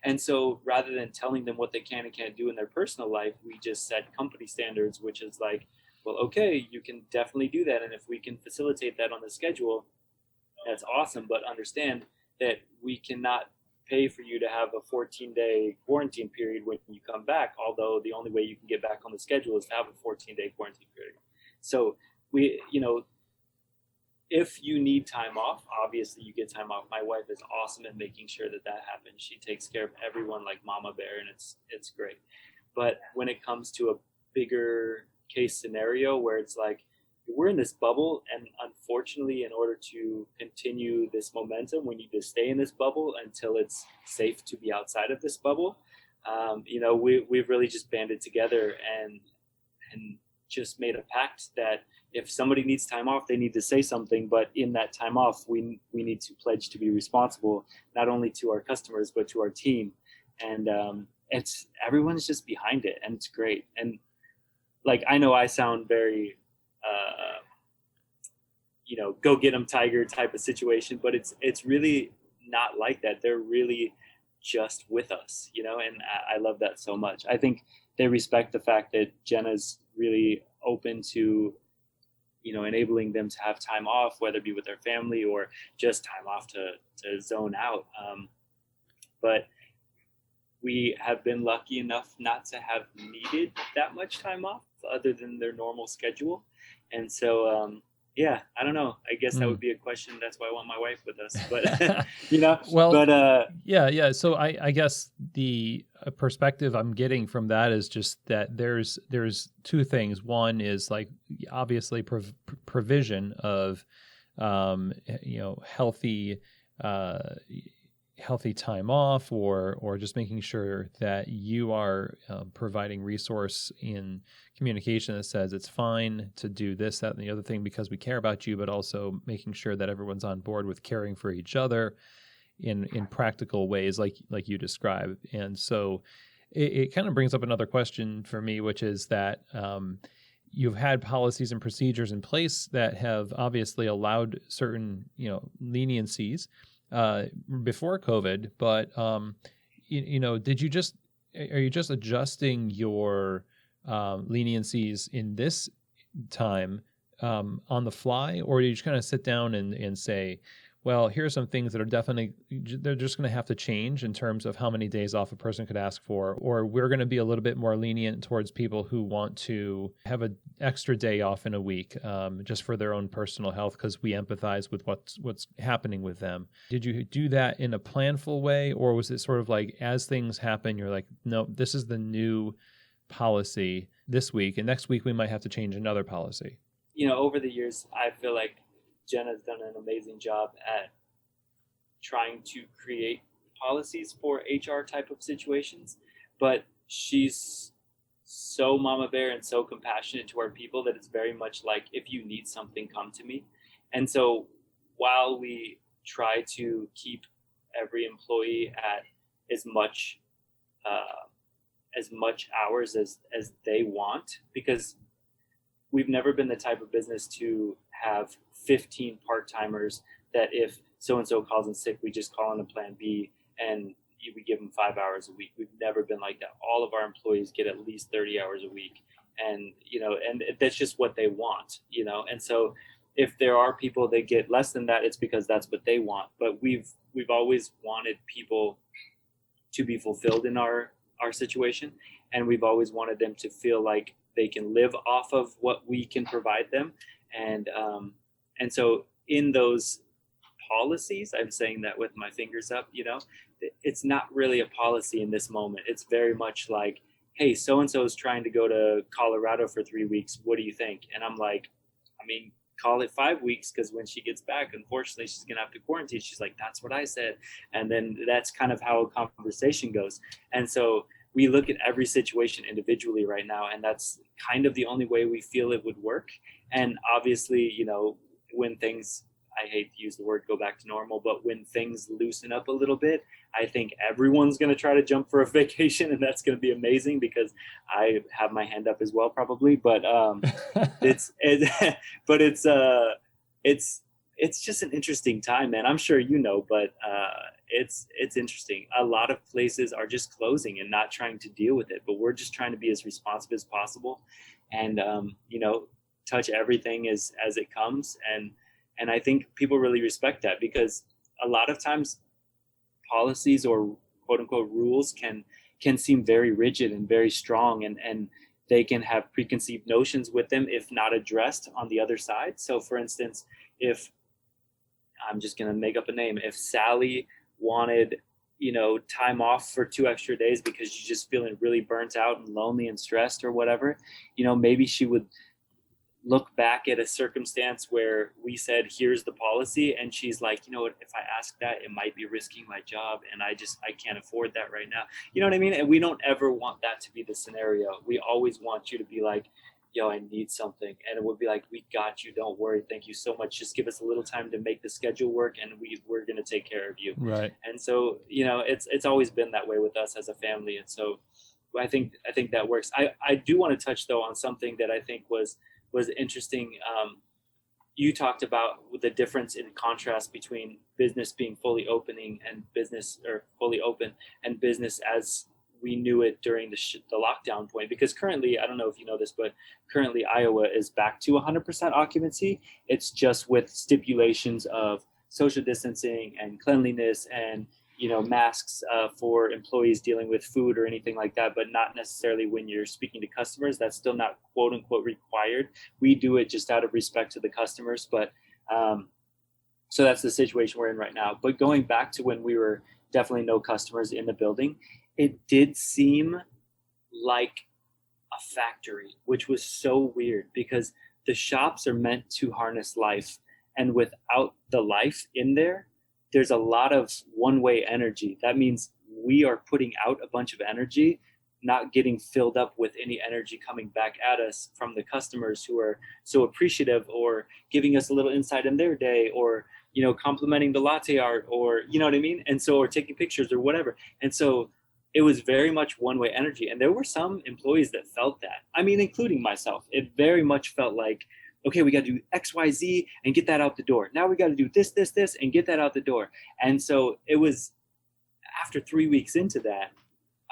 And so rather than telling them what they can and can't do in their personal life, we just set company standards, which is like, well, okay, you can definitely do that. And if we can facilitate that on the schedule, that's awesome. But understand that we cannot pay for you to have a 14-day quarantine period when you come back, although the only way you can get back on the schedule is to have a 14-day quarantine period. So we, if you need time off, obviously you get time off. My wife is awesome at making sure that happens. She takes care of everyone like Mama Bear, and it's great. But when it comes to a bigger case scenario where it's like, we're in this bubble, and unfortunately, in order to continue this momentum, we need to stay in this bubble until it's safe to be outside of this bubble. We've really just banded together and just made a pact that if somebody needs time off, they need to say something. But in that time off, we need to pledge to be responsible, not only to our customers but to our team. And everyone's just behind it, and it's great. And like, I know I sound very go get 'em tiger type of situation, but it's really not like that. They're really just with us, and I love that so much. I think they respect the fact that Jenna's really open to, enabling them to have time off, whether it be with their family or just time off to zone out. But we have been lucky enough not to have needed that much time off other than their normal schedule. And so, I don't know. I guess that would be a question. That's why I want my wife with us. But, Well, but yeah. So I guess the perspective I'm getting from that is just that there's two things. One is like, obviously provision of, healthy time off, or just making sure that you are providing resource in communication that says it's fine to do this, that, and the other thing because we care about you, but also making sure that everyone's on board with caring for each other in practical ways like you described. And so it kind of brings up another question for me, which is that you've had policies and procedures in place that have obviously allowed certain, leniencies before COVID, but are you just adjusting your leniencies in this time on the fly, or do you just kind of sit down and say, well, here are some things that are definitely, they're just going to have to change in terms of how many days off a person could ask for, or we're going to be a little bit more lenient towards people who want to have an extra day off in a week just for their own personal health because we empathize with what's happening with them. Did you do that in a planful way, or was it sort of like as things happen, you're like, no, this is the new policy this week, and next week we might have to change another policy? Over the years, I feel like Jenna's done an amazing job at trying to create policies for HR type of situations, but she's so mama bear and so compassionate to our people that it's very much like, if you need something, come to me. And so while we try to keep every employee at as much hours as they want, because we've never been the type of business to have 15 part-timers that if so-and-so calls in sick, we just call in a plan B and we give them 5 hours a week. We've never been like that. All of our employees get at least 30 hours a week. And, and that's just what they want, And so if there are people that get less than that, it's because that's what they want. But we've always wanted people to be fulfilled in our situation, and we've always wanted them to feel like they can live off of what we can provide them. And so in those policies, I'm saying that with my fingers up, it's not really a policy in this moment. It's very much like, hey, so and so is trying to go to Colorado for 3 weeks, what do you think? And I'm like, I mean, call it 5 weeks, because when she gets back, unfortunately, she's gonna have to quarantine. She's like, that's what I said. And then that's kind of how a conversation goes. And so we look at every situation individually right now, and that's kind of the only way we feel it would work. And obviously, when things, I hate to use the word go back to normal, but when things loosen up a little bit, I think everyone's going to try to jump for a vacation, and that's going to be amazing, because I have my hand up as well, probably. But it's just an interesting time, man. I'm sure but it's interesting. A lot of places are just closing and not trying to deal with it, but we're just trying to be as responsive as possible, and touch everything as it comes. And I think people really respect that, because a lot of times policies or quote unquote rules can seem very rigid and very strong, and they can have preconceived notions with them if not addressed on the other side. So for instance, if I'm just going to make up a name, if Sally wanted, time off for 2 extra days because she's just feeling really burnt out and lonely and stressed or whatever, maybe she would look back at a circumstance where we said, here's the policy. And she's like, what, if I ask that, it might be risking my job. And I can't afford that right now. You know what I mean? And we don't ever want that to be the scenario. We always want you to be like, yo, I need something. And it would be like, we got you. Don't worry. Thank you so much. Just give us a little time to make the schedule work, and we're going to take care of you. Right. And so, it's always been that way with us as a family. And so I think that works. I do want to touch though on something that I think was interesting. You talked about the difference in contrast between business being fully open and business as we knew it during the lockdown point. Because currently, I don't know if you know this, but currently Iowa is back to 100% occupancy. It's just with stipulations of social distancing and cleanliness and masks for employees dealing with food or anything like that, but not necessarily when you're speaking to customers. That's still not quote unquote required. We do it just out of respect to the customers. But so that's the situation we're in right now. But going back to when we were definitely no customers in the building, it did seem like a factory, which was so weird, because the shops are meant to harness life. And without the life in there's a lot of one-way energy. That means we are putting out a bunch of energy, not getting filled up with any energy coming back at us from the customers who are so appreciative, or giving us a little insight in their day, or, complimenting the latte art, or, you know what I mean? And so, or taking pictures or whatever. And so it was very much one-way energy. And there were some employees that felt that. I mean, including myself. It very much felt like, okay, we got to do X, Y, Z and get that out the door. Now we got to do this, and get that out the door. And so it was after 3 weeks into that,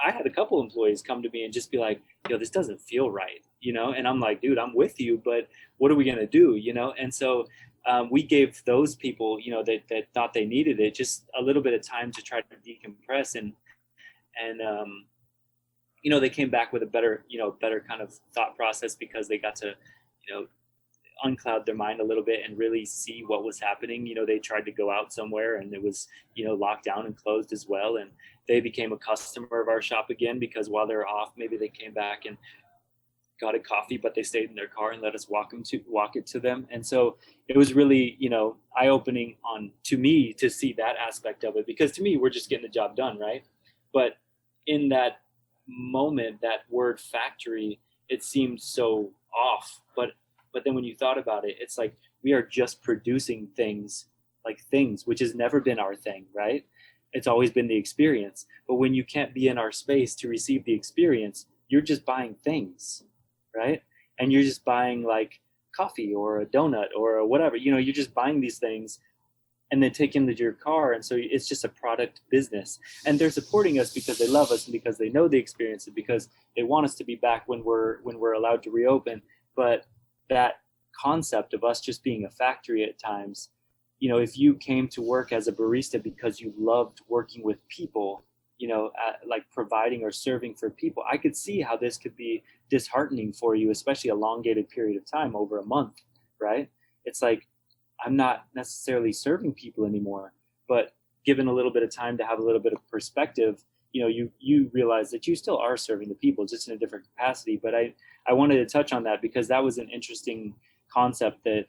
I had a couple employees come to me and just be like, yo, this doesn't feel right, And I'm like, dude, I'm with you, but what are we going to do, And so we gave those people, that thought they needed it, just a little bit of time to try to decompress. And they came back with a better kind of thought process, because they got to, uncloud their mind a little bit and really see what was happening. They tried to go out somewhere, and it was, locked down and closed as well. And they became a customer of our shop again, because while they were off, maybe they came back and got a coffee, but they stayed in their car and let us walk it to them. And so it was really, eye-opening to me to see that aspect of it, because to me, we're just getting the job done, right? But in that moment, that word factory, it seemed so off. But then when you thought about it, it's like we are just producing things, which has never been our thing, right? It's always been the experience. But when you can't be in our space to receive the experience, you're just buying things, right? And you're just buying like coffee or a donut or whatever, you're just buying these things and then take into your car. And so it's just a product business. And they're supporting us because they love us and because they know the experience and because they want us to be back when we're allowed to reopen. But that concept of us just being a factory at times, if you came to work as a barista because you loved working with people, like providing or serving for people, I could see how this could be disheartening for you, especially a elongated period of time over a month, right? It's like, I'm not necessarily serving people anymore, but given a little bit of time to have a little bit of perspective, you realize that you still are serving the people, just in a different capacity. But I wanted to touch on that because that was an interesting concept that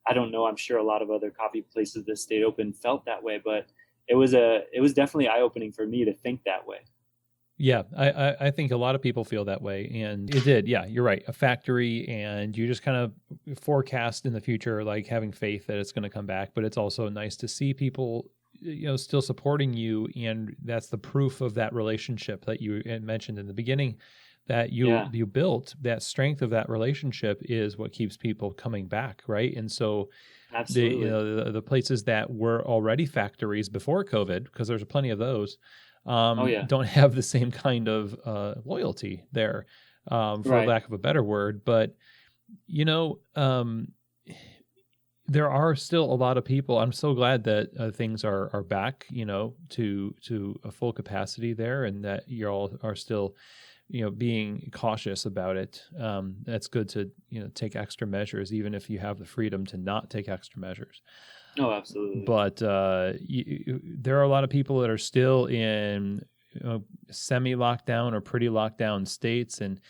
I don't know. I'm sure a lot of other coffee places that stayed open felt that way, but it was definitely eye opening for me to think that way. Yeah, I think a lot of people feel that way, and it did. Yeah, you're right. A factory, and you just kind of forecast in the future, like having faith that it's going to come back. But it's also nice to see people, still supporting you, and that's the proof of that relationship that you had mentioned in the beginning, that you built. That strength of that relationship is what keeps people coming back, right? And so Absolutely. the places that were already factories before COVID, because there's plenty of those, Oh yeah. don't have the same kind of loyalty there, for Right. lack of a better word. But, there are still a lot of people. I'm so glad that things are back, to a full capacity there, and that you all are still, being cautious about it. That's good to, take extra measures, even if you have the freedom to not take extra measures. Oh, absolutely. But there are a lot of people that are still in semi-lockdown or pretty lockdown states. And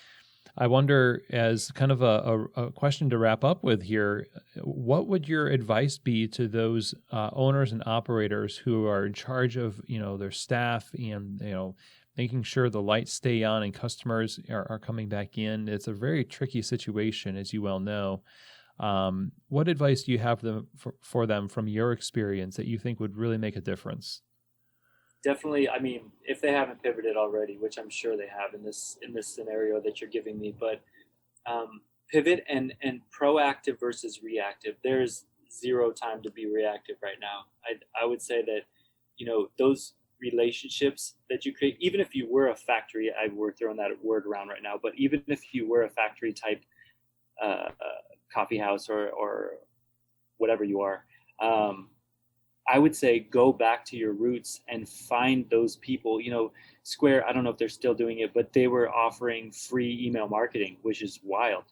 I wonder, as kind of a question to wrap up with here, what would your advice be to those owners and operators who are in charge of, their staff and, making sure the lights stay on and customers are coming back in? It's a very tricky situation, as you well know. What advice do you have for them from your experience that you think would really make a difference? Definitely. I mean, if they haven't pivoted already, which I'm sure they have in this scenario that you're giving me, but pivot and proactive versus reactive. There's zero time to be reactive right now. I would say that those relationships that you create, even if you were a factory, we're throwing that word around right now, but even if you were a factory type uh, coffee house or whatever you are, I would say go back to your roots and find those people. Square, I don't know if they're still doing it, but they were offering free email marketing, which is wild,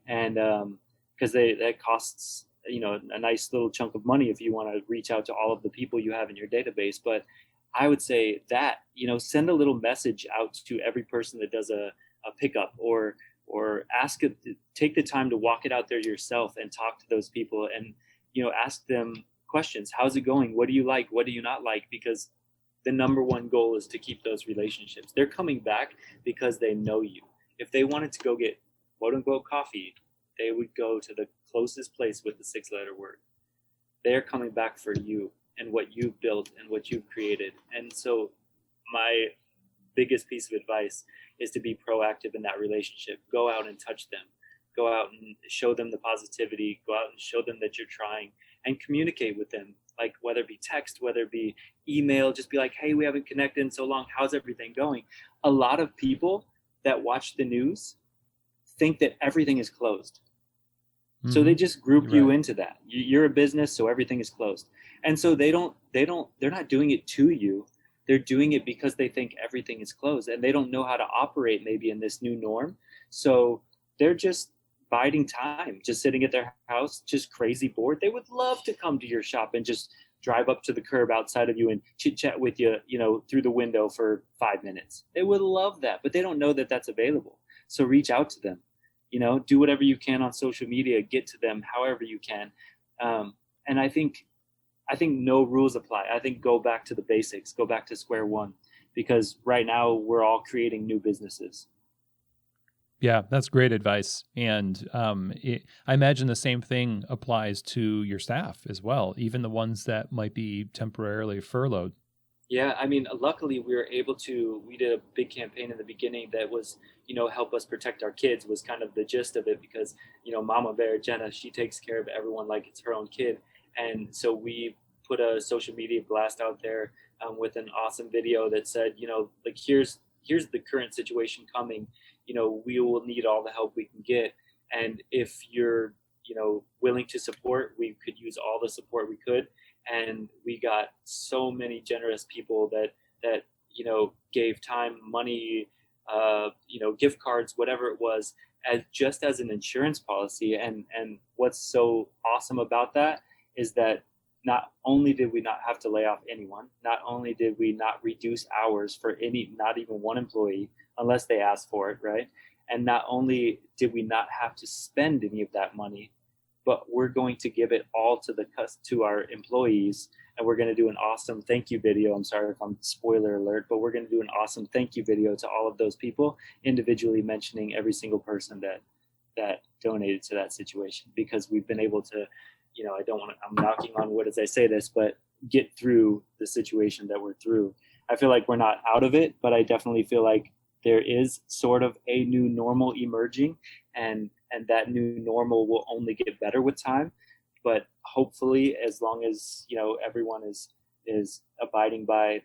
and because that costs, a nice little chunk of money if you want to reach out to all of the people you have in your database. But I would say that, send a little message out to every person that does a pickup, or ask it, take the time to walk it out there yourself and talk to those people, and ask them questions. How's it going? What do you like? What do you not like? Because the number one goal is to keep those relationships. They're coming back because they know you. If they wanted to go get quote unquote coffee, they would go to the closest place with the 6-letter word. They're coming back for you and what you've built and what you've created. And so my biggest piece of advice is to be proactive in that relationship. Go out and touch them. Go out and show them the positivity. Go out and show them that you're trying, and communicate with them. Like, whether it be text, whether it be email, just be like, hey, we haven't connected in so long. How's everything going? A lot of people that watch the news think that everything is closed. Mm-hmm. So they just group you into that. You're a business, so everything is closed. And so they're not doing it to you. They're doing it because they think everything is closed, and they don't know how to operate maybe in this new norm. So they're just biding time, just sitting at their house, just crazy bored. They would love to come to your shop and just drive up to the curb outside of you and chit chat with you, through the window for 5 minutes. They would love that, but they don't know that that's available. So reach out to them, do whatever you can on social media, get to them however you can. And I think no rules apply. I think go back to the basics, go back to square one, because right now we're all creating new businesses. Yeah, that's great advice. And I imagine the same thing applies to your staff as well, even the ones that might be temporarily furloughed. Yeah, I mean, luckily we did a big campaign in the beginning that was, help us protect our kids, was kind of the gist of it, because, Mama Bear, Jenna, she takes care of everyone like it's her own kid. And so we put a social media blast out there with an awesome video that said, like, here's the current situation coming. We will need all the help we can get. And if you're willing to support. We could use all the support we could, and we got so many generous people that gave time, money, gift cards, whatever it was, as an insurance policy. And what's so awesome about that is that not only did we not have to lay off anyone, not only did we not reduce hours for not even one employee, unless they asked for it, right? And not only did we not have to spend any of that money, but we're going to give it all to our employees, and we're going to do an awesome thank you video. I'm sorry if I'm spoiler alert, but we're going to do an awesome thank you video to all of those people, individually mentioning every single person that donated to that situation, because we've been able to, I'm knocking on wood as I say this, but get through the situation that we're through. I feel like we're not out of it, but I definitely feel like there is sort of a new normal emerging, and that new normal will only get better with time. But hopefully, as long as everyone is abiding by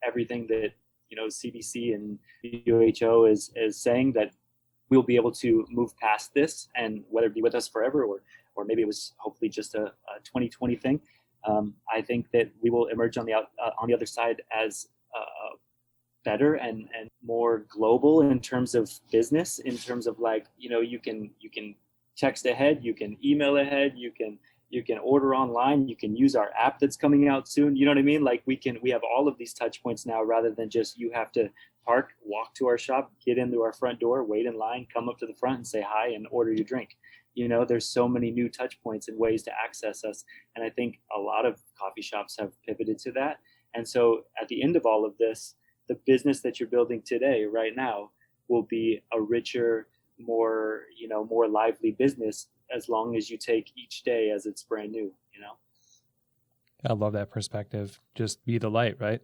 everything that CDC and WHO is saying, that we'll be able to move past this, and whether it be with us forever or maybe it was hopefully just a 2020 thing. I think that we will emerge on the other side as better and more global in terms of business, in terms of you can text ahead, you can email ahead, you can order online, you can use our app that's coming out soon. You know what I mean? We have all of these touch points now, rather than just you have to park, walk to our shop, get into our front door, wait in line, come up to the front and say hi and order your drink. There's so many new touch points and ways to access us. And I think a lot of coffee shops have pivoted to that. And so at the end of all of this, the business that you're building today, right now, will be a richer, more lively business, as long as you take each day as it's brand new. I love that perspective. Just be the light, right?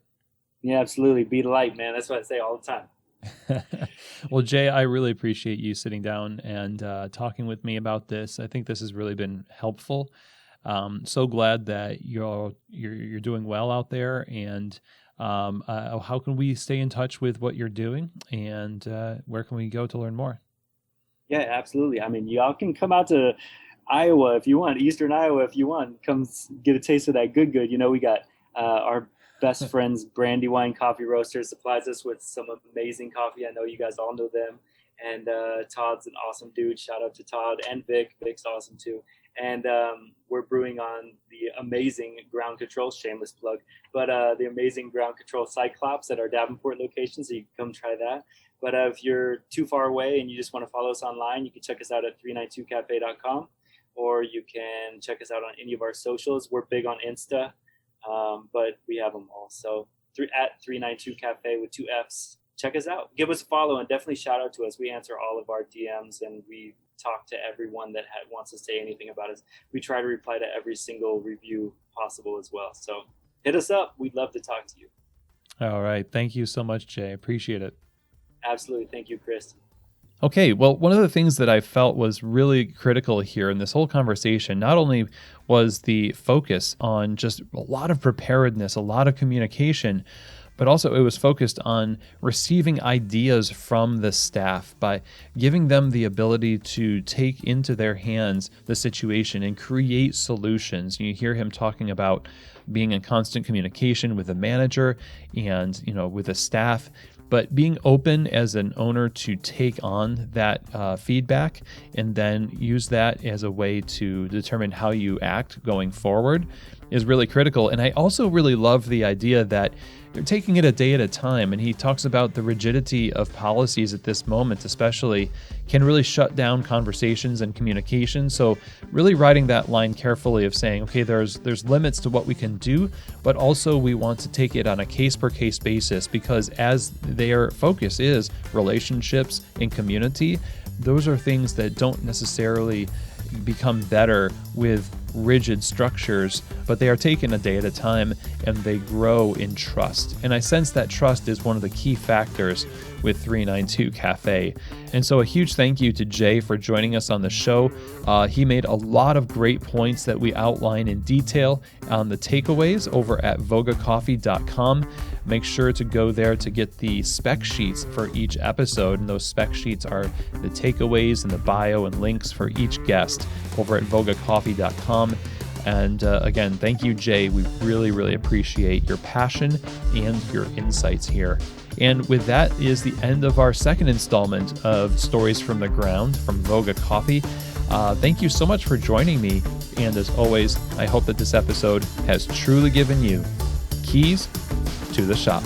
Yeah, absolutely. Be the light, man. That's what I say all the time. Well, Jay, I really appreciate you sitting down and talking with me about this. I think this has really been helpful. So glad that you're doing well out there. And how can we stay in touch with what you're doing, and where can we go to learn more? Yeah, absolutely. I mean, y'all can come out to Iowa if you want, Eastern Iowa if you want. Come get a taste of that good. We got our best friends, Brandywine Coffee Roasters, supplies us with some amazing coffee. I know you guys all know them. And Todd's an awesome dude. Shout out to Todd and Vic. Vic's awesome too. And we're brewing on the amazing Ground Control, shameless plug, but the amazing Ground Control Cyclops at our Davenport location, so you can come try that. But if you're too far away and you just want to follow us online, you can check us out at 392cafe.com, or you can check us out on any of our socials. We're big on Insta, but we have them all. So at 392cafe with 2 Fs. Check us out. Give us a follow, and definitely shout out to us. We answer all of our DMs, and we talk to everyone that wants to say anything about us. We try to reply to every single review possible as well. So hit us up. We'd love to talk to you. All right. Thank you so much, Jay. Appreciate it. Absolutely. Thank you, Chris. Okay, well, one of the things that I felt was really critical here in this whole conversation, not only was the focus on just a lot of preparedness, a lot of communication, but also it was focused on receiving ideas from the staff by giving them the ability to take into their hands the situation and create solutions. You hear him talking about being in constant communication with the manager and, with the staff, but being open as an owner to take on that feedback and then use that as a way to determine how you act going forward is really critical. And I also really love the idea that they're taking it a day at a time. And he talks about the rigidity of policies at this moment, especially, can really shut down conversations and communication. So really riding that line carefully of saying, okay, there's limits to what we can do, but also we want to take it on a case per case basis, because as their focus is relationships and community, those are things that don't necessarily become better with rigid structures, but they are taken a day at a time and they grow in trust. And I sense that trust is one of the key factors with 392 Caffe. And so a huge thank you to Jay for joining us on the show. He made a lot of great points that we outline in detail on the takeaways over at vogacoffee.com. Make sure to go there to get the spec sheets for each episode. And those spec sheets are the takeaways and the bio and links for each guest over at vogacoffee.com. And again, thank you, Jay. We really, really appreciate your passion and your insights here. And with that is the end of our second installment of Stories from the Ground from Voga Coffee. Thank you so much for joining me. And as always, I hope that this episode has truly given you keys to the shop.